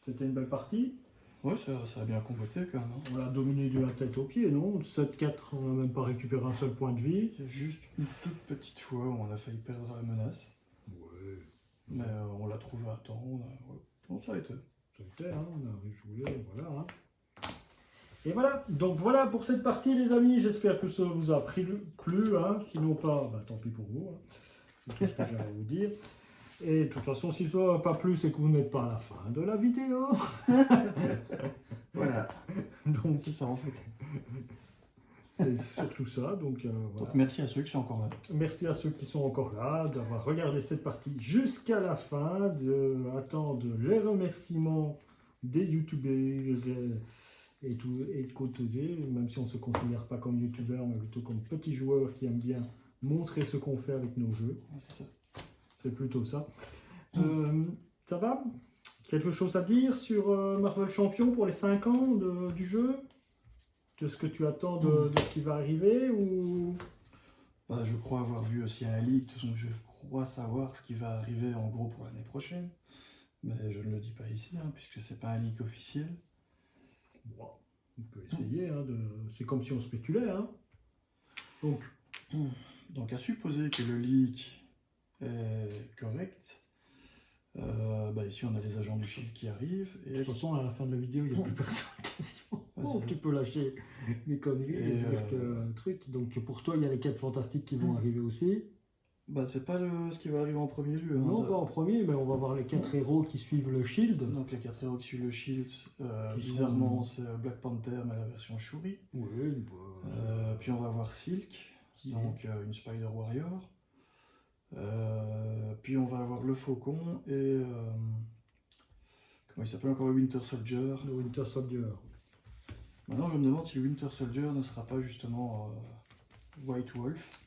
C'était une belle partie. Ouais, ça a bien combatté quand même. On l'a dominé de la tête aux pieds, non? 7-4, on n'a même pas récupéré un seul point de vie. Il y a juste une toute petite fois où on a failli perdre la menace. Ouais. Mais on l'a trouvé à temps. Bon, ça a été. Ça a été, hein, on a rejoué, voilà. Hein. Et voilà, donc voilà pour cette partie les amis, j'espère que ça vous a plu, hein. Sinon pas, bah, tant pis pour vous, hein. C'est tout ce que j'ai à vous dire. Et de toute façon, si ça n'a pas plu, c'est que vous n'êtes pas à la fin de la vidéo. Voilà, Donc c'est ça en fait. c'est surtout ça, donc voilà. Donc merci à ceux qui sont encore là. Merci à ceux qui sont encore là, d'avoir regardé cette partie jusqu'à la fin, d'attendre les remerciements des youtubeurs et de côté, même si on ne se considère pas comme youtubeurs, mais plutôt comme petits joueurs qui aiment bien montrer ce qu'on fait avec nos jeux. C'est ça. C'est plutôt ça. Ça va? Quelque chose à dire sur Marvel Champion pour les 5 ans du jeu? De ce que tu attends de ce qui va arriver ou... Bah, je crois avoir vu aussi un leak, donc je crois savoir ce qui va arriver en gros pour l'année prochaine. Mais je ne le dis pas ici, hein, puisque c'est pas un leak officiel. Bon, on peut essayer, hein, c'est comme si on spéculait. Hein. Donc à supposer que le leak est correct, bah ici on a les agents du Shield qui arrivent. Et... De toute façon, à la fin de la vidéo, il n'y a plus personne quasiment. Tu peux lâcher des conneries et dire que truc. Donc pour toi, il y a les 4 fantastiques qui vont arriver aussi. Bah c'est pas ce qui va arriver en premier lieu. Hein, non, pas en premier, mais on va voir les 4 héros qui suivent le Shield. Donc les 4 héros qui suivent le Shield, bizarrement c'est Black Panther, mais la version Shuri. Oui. Puis on va voir Silk, donc une Spider Warrior. Puis on va avoir le Faucon et comment il s'appelle encore, le Winter Soldier. Le Winter Soldier. Maintenant je me demande si le Winter Soldier ne sera pas justement White Wolf.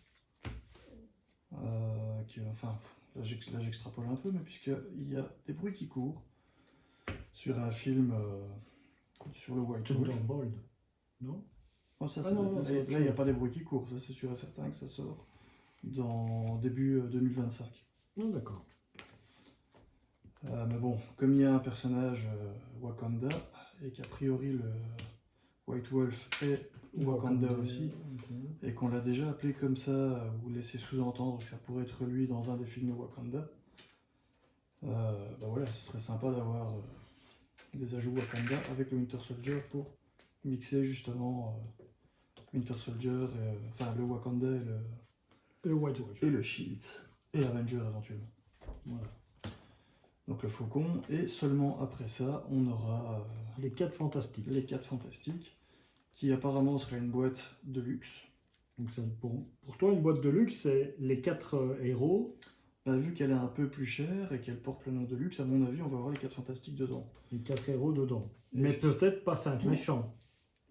Enfin, là j'extrapole un peu, mais puisqu'il y a des bruits qui courent sur un film sur le White Wolf. Thunderbolt, non? Oh, ça, non, là il n'y a pas des bruits qui courent, ça c'est sûr et certain que ça sort dans début 2025. Non, d'accord. Mais bon, comme il y a un personnage Wakanda, et qu'a priori le White Wolf est Wakanda aussi, et qu'on l'a déjà appelé comme ça, ou laissé sous-entendre que ça pourrait être lui dans un des films Wakanda, bah voilà, ce serait sympa d'avoir des ajouts Wakanda avec le Winter Soldier pour mixer justement Winter Soldier, enfin le Wakanda et le White Wolf. Et le Shield, et l'Avenger éventuellement. Voilà. Donc le Faucon, et seulement après ça, on aura les 4 fantastiques. Les 4 fantastiques, qui apparemment serait une boîte de luxe. Donc pour toi, une boîte de luxe, c'est les 4 héros. Bah, vu qu'elle est un peu plus chère et qu'elle porte le nom de luxe, à mon avis, on va avoir les 4 fantastiques dedans. Les 4 héros dedans. Mais peut-être pas 5 méchants.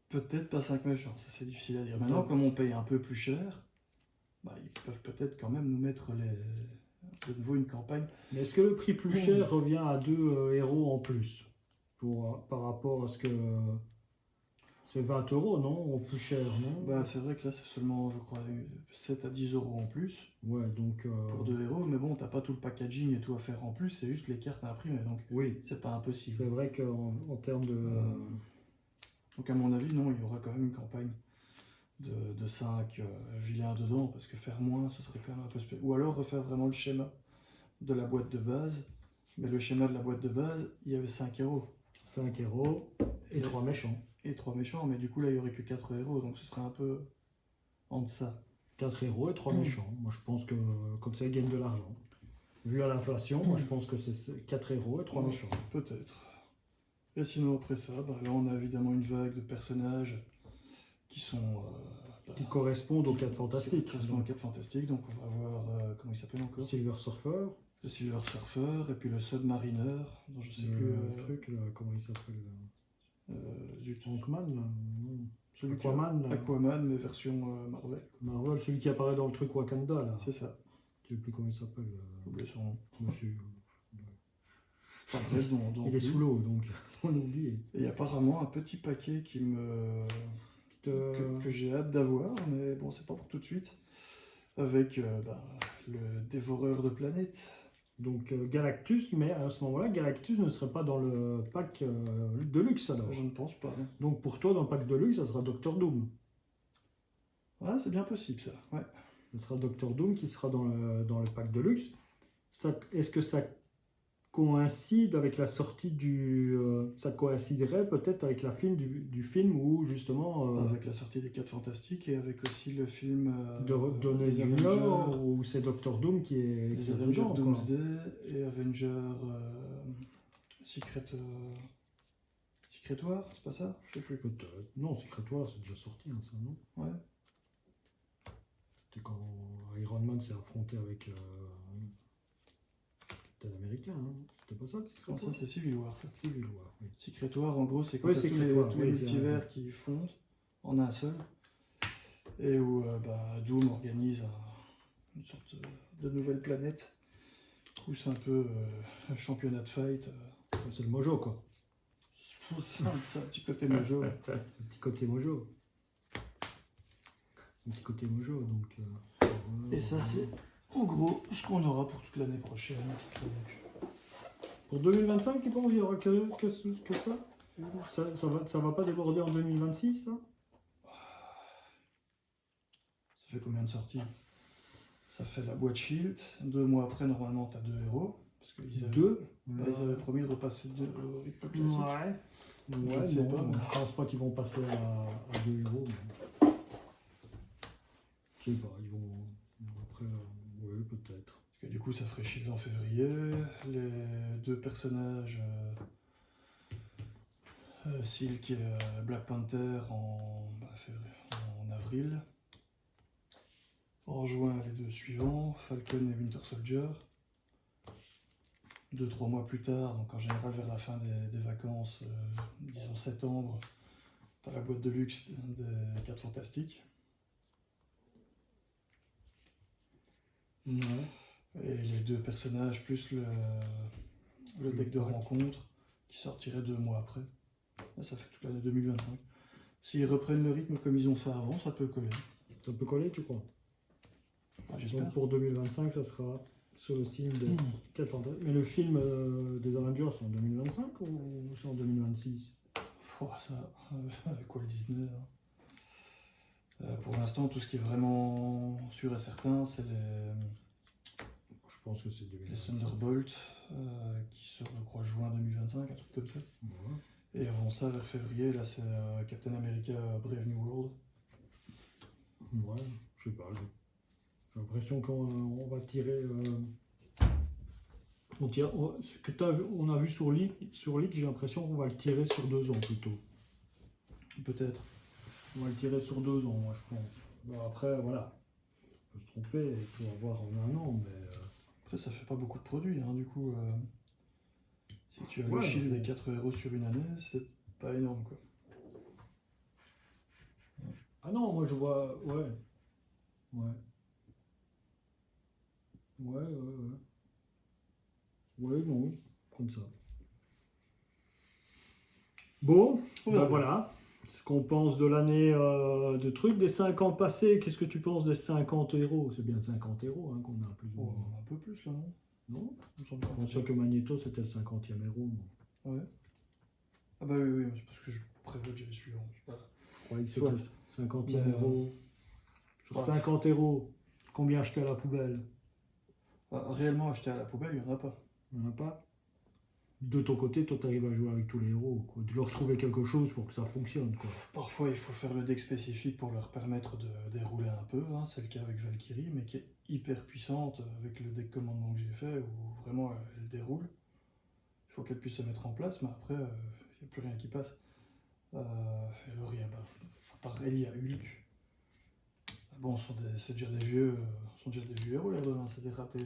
Peut-être pas 5 méchants, ça c'est difficile à dire. Maintenant, comme on paye un peu plus cher, bah, ils peuvent peut-être quand même nous mettre de nouveau une campagne. Mais est-ce que le prix plus cher revient à 2 héros en plus par rapport à ce que... C'est 20 € non? En plus cher, non? Bah, c'est vrai que là c'est seulement, je crois, 7 à 10 € en plus. Ouais, donc... Pour 2 héros, mais bon, t'as pas tout le packaging et tout à faire en plus, c'est juste les cartes à imprimer, donc oui, c'est pas impossible. C'est vrai qu'en termes de... Donc à mon avis, non, il y aura quand même une campagne de 5 vilains dedans, parce que faire moins, ce serait quand même un peu spécial. Ou alors refaire vraiment le schéma de la boîte de base. Mais le schéma de la boîte de base, il y avait 5 héros. 5 héros et 3 méchants. Et 3 méchants, mais du coup là il n'y aurait que 4 héros, donc ce serait un peu en deçà. 4 héros et 3 méchants. Moi je pense que comme ça ils gagnent de l'argent. Vu à l'inflation, moi je pense que c'est 4 héros et 3 méchants. Peut-être. Et sinon après ça, là on a évidemment une vague de personnages qui sont... qui correspondent aux 4 fantastiques. Qui correspondent aux 4 fantastiques, donc on va voir, comment il s'appelle encore? Silver Surfer. Le Silver Surfer, et puis le Submariner, dont je sais plus... Le truc là, comment il s'appelle? Zut. Aquaman là. Celui Aquaman, là. Aquaman, mais version Marvel. Marvel, celui qui apparaît dans le truc Wakanda là. C'est ça. Je sais plus comment il s'appelle. J'ai oublié son nom. Monsieur. Enfin, bref, Il est sous l'eau, donc on l'a oublié. Et apparemment un petit paquet qui me... que j'ai hâte d'avoir, mais bon, c'est pas pour tout de suite. Avec le dévoreur de planètes. Donc Galactus, mais à ce moment-là, Galactus ne serait pas dans le pack de luxe alors. Je ne pense pas. Non. Donc pour toi, dans le pack de luxe, ça sera Doctor Doom. Ah, c'est bien possible ça, ouais. Ce sera Doctor Doom qui sera dans le pack de luxe. Est-ce que ça coïncide avec la sortie ça coïnciderait peut-être avec la fin du film où justement... avec la sortie des 4 Fantastiques et avec aussi le film... de les Junior, où c'est Doctor Doom qui est... Les Avengers Doomsday et Avengers Secret War, c'est pas ça? Je sais plus. Non, Secret War, c'est déjà sorti, hein, ça, non? Ouais. C'était quand Iron Man s'est affronté avec Captain Américain, hein. C'était pas ça, Secret War? Ça, c'est Civil War, ça. Civil War, oui. Secret War, en gros, c'est quand oui, tous les multivers qui fondent en un seul. Et où Doom organise une sorte de nouvelle planète. Où c'est un peu un championnat de fight. C'est le mojo, quoi. C'est un petit côté mojo. Un petit côté mojo. Un petit côté mojo, donc... Et ça, c'est en gros ce qu'on aura pour toute l'année prochaine. Pour 2025, tu penses qu'il y aura que ça? Ça va pas déborder en 2026, ça? Ça fait combien de sorties? Ça fait la boîte Shield. 2 mois après, normalement, tu as 2 héros. Parce qu'ils avaient promis de repasser au rythme classique. Ouais. Je ne sais pas. Je pense pas qu'ils vont passer à 2 héros. Mais... Je sais pas, ils vont... Après, oui, peut-être. Parce que du coup, ça ferait Shield en février. Les 2 personnages... Silk et Black Panther en avril. En juin, les 2 suivants, Falcon et Winter Soldier. 2-3 mois plus tard, donc en général vers la fin des vacances, disons septembre, t'as la boîte de luxe des 4 Fantastiques. Ouais. Et les 2 personnages plus le deck de rencontre qui sortirait 2 mois après. Là, ça fait toute l'année 2025. S'ils reprennent le rythme comme ils ont fait avant, ça peut coller. Ça peut coller, tu crois? J'espère. Donc pour 2025, ça sera sur le signe de 4 Fantastiques. Mais le film des Avengers, c'est en 2025 ou c'est en 2026? Oh, ça, avec Walt Disney. Pour l'instant, tout ce qui est vraiment sûr et certain, c'est Je pense que c'est 2026. les Thunderbolts, qui sort, je crois, juin 2025, un truc comme ça. Ouais. Et avant ça, vers février, là, c'est Captain America Brave New World. Ouais, je sais pas. J'ai l'impression qu'on va tirer... ce que on a vu sur Leak, j'ai l'impression qu'on va le tirer sur 2 ans plutôt. Peut-être. On va le tirer sur 2 ans, moi je pense. Bon, après, voilà. On peut se tromper, il faut avoir en 1 an, mais... Après, ça fait pas beaucoup de produits, hein, du coup. Si tu as le Ouais, Shield des 4 héros sur une année, c'est pas énorme, quoi. Ah non, moi je vois... Ouais. Ouais. Ouais. Ouais, non, comme ça. Bon, ben voilà. Ce qu'on pense de l'année de truc, des 5 ans passés, qu'est-ce que tu penses des 50 héros? C'est bien 50 héros hein, qu'on a plus ou moins. Un peu plus, là, non? Non? Je pensais que Magneto c'était le 50e héros. Ouais. Ah bah oui, c'est parce que je prévois déjà les suivants. Je croyais que 50 Mais, euros. Sur ouais. 50 euros, combien acheter à la poubelle? Réellement acheter à la poubelle, il n'y en a pas. Il n'y en a pas. De ton côté, toi, tu arrives à jouer avec tous les héros, quoi. De leur trouver quelque chose pour que ça fonctionne, quoi. Parfois, il faut faire le deck spécifique pour leur permettre de dérouler un peu. Hein. C'est le cas avec Valkyrie, mais qui est hyper puissante avec le deck commandement que j'ai fait, où vraiment elle déroule. Il faut qu'elle puisse se mettre en place, mais après, il n'y a plus rien qui passe. Et alors, il y a, à part elle, il y a Hulk. Bon, c'est déjà des vieux, sont déjà des vieux héros là-dedans. C'est des ratés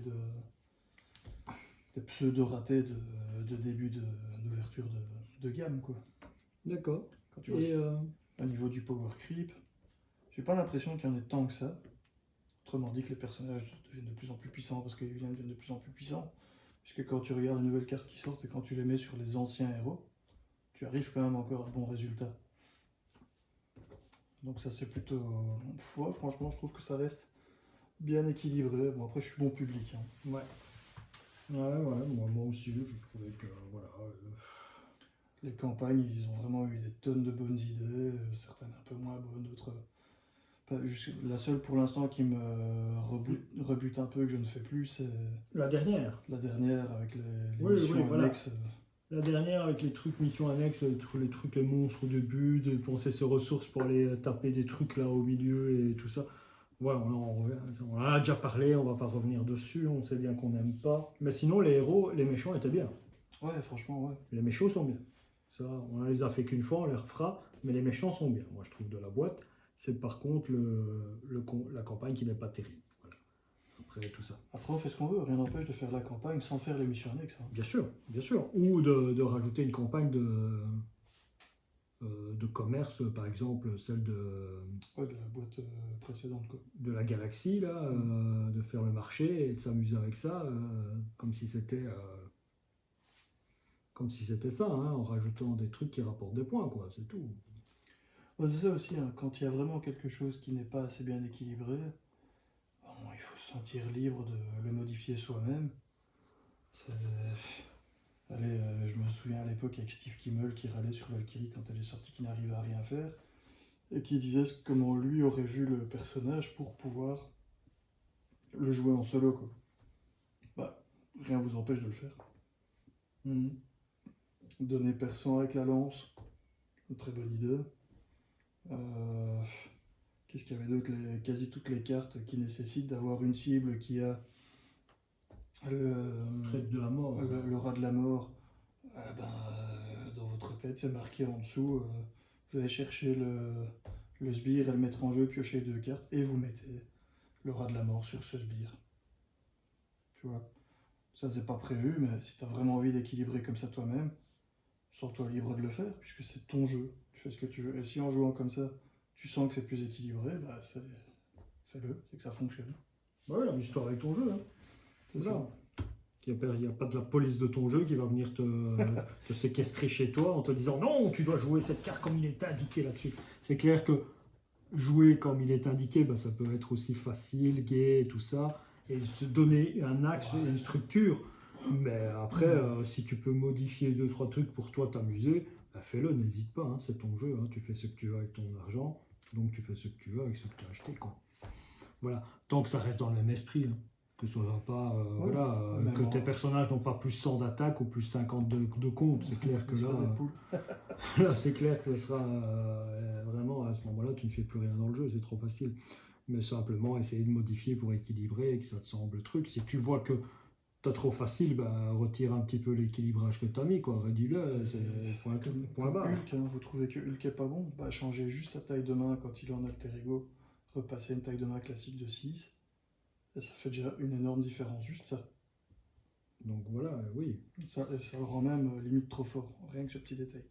des pseudo-ratés de début d'ouverture de gamme, quoi. D'accord. Quand tu vois Et au niveau du power creep, j'ai pas l'impression qu'il y en ait tant que ça. Autrement dit que les personnages deviennent de plus en plus puissants parce que les vilains deviennent de plus en plus puissants. Puisque quand tu regardes les nouvelles cartes qui sortent et quand tu les mets sur les anciens héros, tu arrives quand même encore à de bons résultats. Donc ça c'est plutôt... ouais, franchement je trouve que ça reste bien équilibré. Bon après je suis bon public. Hein. ouais. Ouais, moi aussi, je trouvais que, voilà. Les campagnes, ils ont vraiment eu des tonnes de bonnes idées, certaines un peu moins bonnes, d'autres... La seule pour l'instant qui me rebute un peu, que je ne fais plus, c'est La dernière. la dernière avec les Oui, missions voilà. annexes. La dernière avec les trucs missions annexes, les monstres au début, de penser ses ressources pour aller taper des trucs là au milieu et tout ça. Ouais, on en a déjà parlé, on va pas revenir dessus, on sait bien qu'on n'aime pas. Mais sinon, les héros, les méchants étaient bien. Ouais, franchement, ouais. Les méchants sont bien. Ça, on les a fait qu'une fois, on les refera, mais les méchants sont bien. Moi, je trouve de la boîte. C'est par contre la campagne qui n'est pas terrible. Voilà. Après tout ça. Après, on fait ce qu'on veut, rien n'empêche de faire la campagne sans faire les missions annexes. Hein. Bien sûr, bien sûr. Ou de rajouter une campagne de commerce, par exemple, celle Ouais, de la boîte précédente, quoi. de la galaxie, là, de faire le marché et de s'amuser avec ça, comme si c'était ça, hein, en rajoutant des trucs qui rapportent des points, quoi, c'est tout. Ouais, c'est ça aussi, hein, quand il y a vraiment quelque chose qui n'est pas assez bien équilibré, bon, il faut se sentir libre de le modifier soi-même. Allez, je me souviens à l'époque avec Steve Kimmel qui râlait sur Valkyrie quand elle est sortie, qui n'arrivait à rien faire, et qui disait comment lui aurait vu le personnage pour pouvoir le jouer en solo, quoi. Bah, rien vous empêche de le faire. Donner perso avec la lance, une très bonne idée. Qu'est-ce qu'il y avait d'autre? Quasi toutes les cartes qui nécessitent d'avoir une cible qui a De la mort. le rat de la mort. Dans votre tête, c'est marqué en dessous. Vous allez chercher le sbire et le mettre en jeu, piocher 2 cartes, et vous mettez le rat de la mort sur ce sbire. Tu vois, ça c'est pas prévu, mais si tu as vraiment envie d'équilibrer comme ça toi-même, sens-toi libre de le faire, puisque c'est ton jeu. Tu fais ce que tu veux. Et si en jouant comme ça, tu sens que c'est plus équilibré, bah fais-le, c'est que ça fonctionne. Bah oui, l'histoire avec ton jeu. Hein. C'est ça. Il n'y a pas de la police de ton jeu qui va venir te séquestrer chez toi en te disant non, tu dois jouer cette carte comme il est indiqué là-dessus. C'est clair que jouer comme il est indiqué, bah, ça peut être aussi facile, gai et tout ça, et se donner un axe, une structure. Mais après, si tu peux modifier 2-3 trucs pour toi t'amuser, bah, fais-le, n'hésite pas, hein, c'est ton jeu, hein, tu fais ce que tu veux avec ton argent, donc tu fais ce que tu veux avec ce que tu as acheté. Quoi. Voilà, tant que ça reste dans le même esprit. Hein. Que ce soit pas que tes personnages n'ont pas plus 100 d'attaque ou plus 50 de compte, c'est clair que là c'est clair que ce sera vraiment à ce moment-là tu ne fais plus rien dans le jeu, c'est trop facile. Mais simplement essayer de modifier pour équilibrer et que ça te semble le truc. Si tu vois que t'as trop facile, bah, retire un petit peu l'équilibrage que t'as mis, quoi, réduis-le, c'est point barre. Hulk, hein, vous trouvez que Hulk est pas bon, bah changez juste sa taille de main quand il est en alter ego, repassez une taille de main classique de 6. Et ça fait déjà une énorme différence, juste ça. Donc voilà, oui. Ça le rend même limite trop fort, rien que ce petit détail.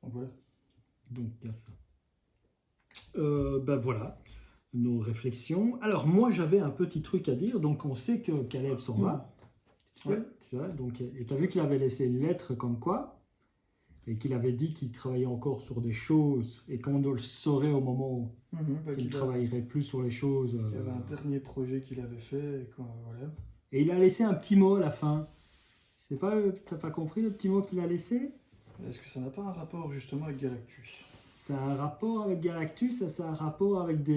Donc voilà. Donc il y a ça. Ben voilà, nos réflexions. Alors moi j'avais un petit truc à dire, donc on sait que Caleb s'en va. Tu sais, donc, et tu as vu qu'il avait laissé une lettre comme quoi, et qu'il avait dit qu'il travaillait encore sur des choses, et qu'on le saurait au moment où qu'il ne travaillerait plus sur les choses. Il y avait un dernier projet qu'il avait fait, voilà. Et il a laissé un petit mot à la fin. T'as pas compris le petit mot qu'il a laissé? Est-ce que ça n'a pas un rapport justement avec Galactus? Ça a un rapport avec Galactus, ça a un rapport avec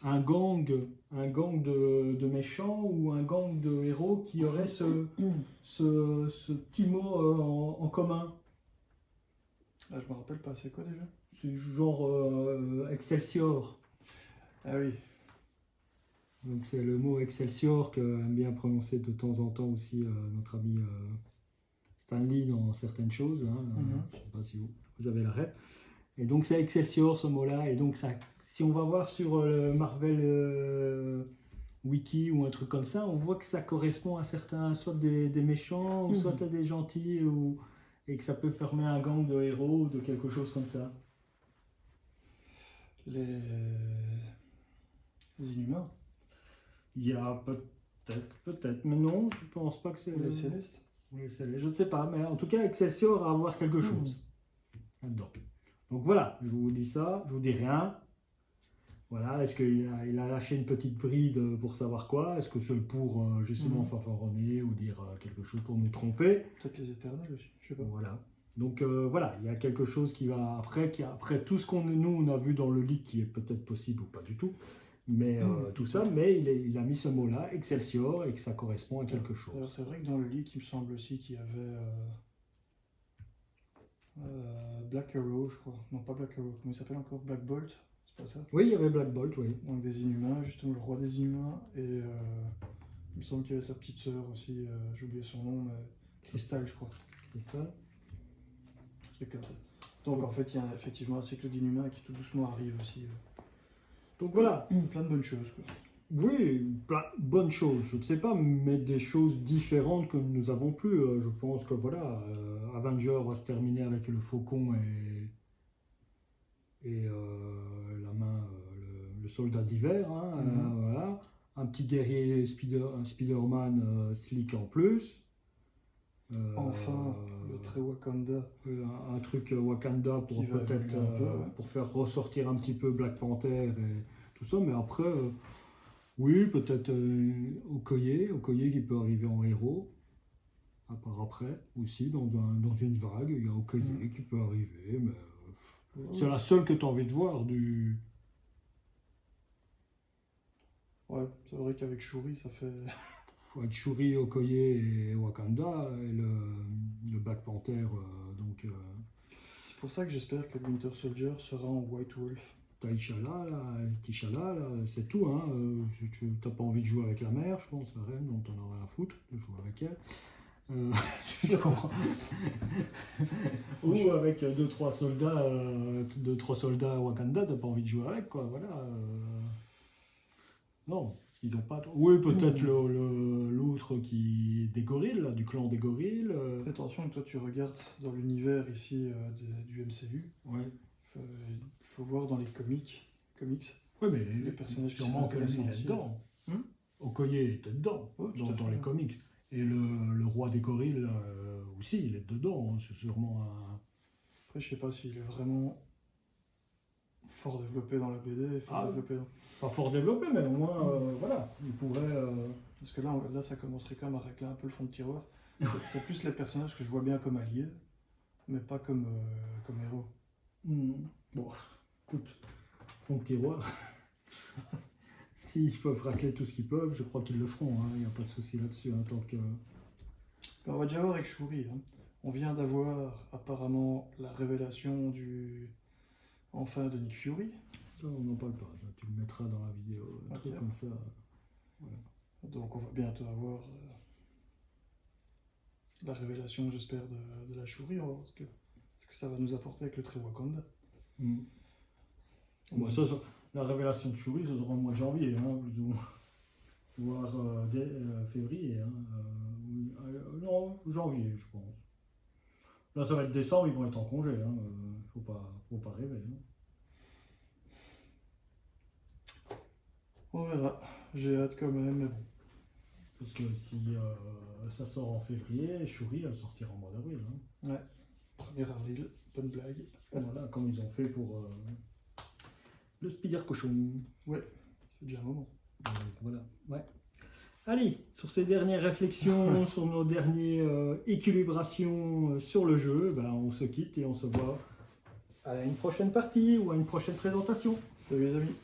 un gang de méchants ou un gang de héros qui aurait ce petit mot en commun. Ah, je me rappelle pas, c'est quoi déjà? C'est genre Excelsior. Ah oui. Donc c'est le mot Excelsior qu'aime bien prononcer de temps en temps aussi notre ami Stanley dans certaines choses. Hein. Je ne sais pas si vous avez la ref. Et donc c'est Excelsior ce mot-là. Et donc ça, si on va voir sur le Marvel Wiki ou un truc comme ça, on voit que ça correspond à certains, soit des méchants, ou soit à des gentils, et que ça peut former un gang de héros ou de quelque chose comme ça. Les Inhumains. Il y a peut-être, mais non, je pense pas que c'est... Ou les Célestes. Ou les Célestes, je ne sais pas, mais en tout cas Excelsior a à voir quelque chose là-dedans. Donc voilà, je vous dis ça, je vous dis rien. Voilà, est-ce qu'il a lâché une petite bride pour savoir quoi? Est-ce que c'est pour justement fanfaronner ou dire quelque chose pour nous tromper? Peut-être les Éternels aussi, je sais pas. Voilà. Donc voilà, il y a quelque chose qui va après tout ce on a vu dans le lit qui est peut-être possible ou pas du tout, mais tout ça, mais il a mis ce mot-là, Excelsior, et que ça correspond à quelque chose. Alors c'est vrai que dans le lit, il me semble aussi qu'il y avait Black Arrow, je crois. Non, pas Black Arrow, comment il s'appelle encore? Black Bolt, c'est pas ça? Oui, il y avait Black Bolt, oui. Donc des Inhumains, justement le roi des Inhumains, et il me semble qu'il y avait sa petite sœur aussi, j'ai oublié son nom, mais Crystal, je crois. Crystal. Un truc comme ça. Donc en fait, il y a effectivement un cycle d'Inhumains qui tout doucement arrive aussi. Donc voilà. Plein de bonnes choses, quoi. Oui, plein de bonnes choses, je ne sais pas, mais des choses différentes que nous avons plus. Je pense que voilà, Avenger va se terminer avec le Faucon et la main, le soldat d'hiver. Hein, voilà. Un petit guerrier Spider-Man slick en plus. Enfin, le très Wakanda. Un truc Wakanda pour peut-être pour faire ressortir un petit peu Black Panther et tout ça, mais après, oui, peut-être Okoye qui peut arriver en héros. À part après, aussi, dans une vague, il y a Okoye qui peut arriver, mais c'est la seule que tu as envie de voir du... Ouais, c'est vrai qu'avec Shuri, ça fait... Avec Shuri, Okoye et Wakanda, et le Black Panther, donc... C'est pour ça que j'espère que Winter Soldier sera en White Wolf. T'Challa, là, c'est tout, hein. Tu n'as pas envie de jouer avec la mère, je pense, la reine, donc t'en as rien à foutre de jouer avec elle. Je comprends. Ou avec 2-3 soldats à Wakanda, t'as pas envie de jouer avec, quoi, voilà. Non, ils ont pas... Oui, peut-être l'autre des gorilles, là, du clan des gorilles. Fais attention, toi tu regardes dans l'univers ici du MCU. Ouais. Il faut voir dans les comics. Oui, mais les personnages qui sont dedans. Okoye était dedans, dans les comics. Et le roi des gorilles aussi, il est dedans. Hein, c'est sûrement un... Après, je sais pas s'il est vraiment fort développé dans la BD. Pas fort développé, mais au moins, voilà, il pourrait... Parce que là, ça commencerait quand même à racler un peu le fond de tiroir. C'est plus les personnages que je vois bien comme alliés, mais pas comme héros. Bon, écoute, fond de tiroir. S'ils peuvent racler tout ce qu'ils peuvent, je crois qu'ils le feront. Il n'y a pas de souci là-dessus. Tant que... On va déjà voir avec Shuri. On vient d'avoir apparemment la révélation de Nick Fury. Ça, on n'en parle pas. Ça, tu le mettras dans la vidéo. Un truc comme ça. Voilà. Donc on va bientôt avoir la révélation, j'espère, de la Shuri. On va voir ce que ça va nous apporter avec le très Wakanda. Bon, la révélation de Shuri, ça sera au mois de janvier, hein, plus ou moins. Voire février. Non, janvier, je pense. Là, ça va être décembre, ils vont être en congé. Faut pas rêver. On verra. J'ai hâte quand même, mais bon. Parce que si ça sort en février, Shuri, elle sortira en mois d'avril. Ouais. 1er avril, bonne blague. Voilà, comme ils ont fait pour le Spider Cochon. Ouais, ça fait déjà un moment. Donc, voilà, ouais. Allez, sur ces dernières réflexions, sur nos dernières équilibrations sur le jeu, on se quitte et on se voit à une prochaine partie ou à une prochaine présentation. Salut les amis.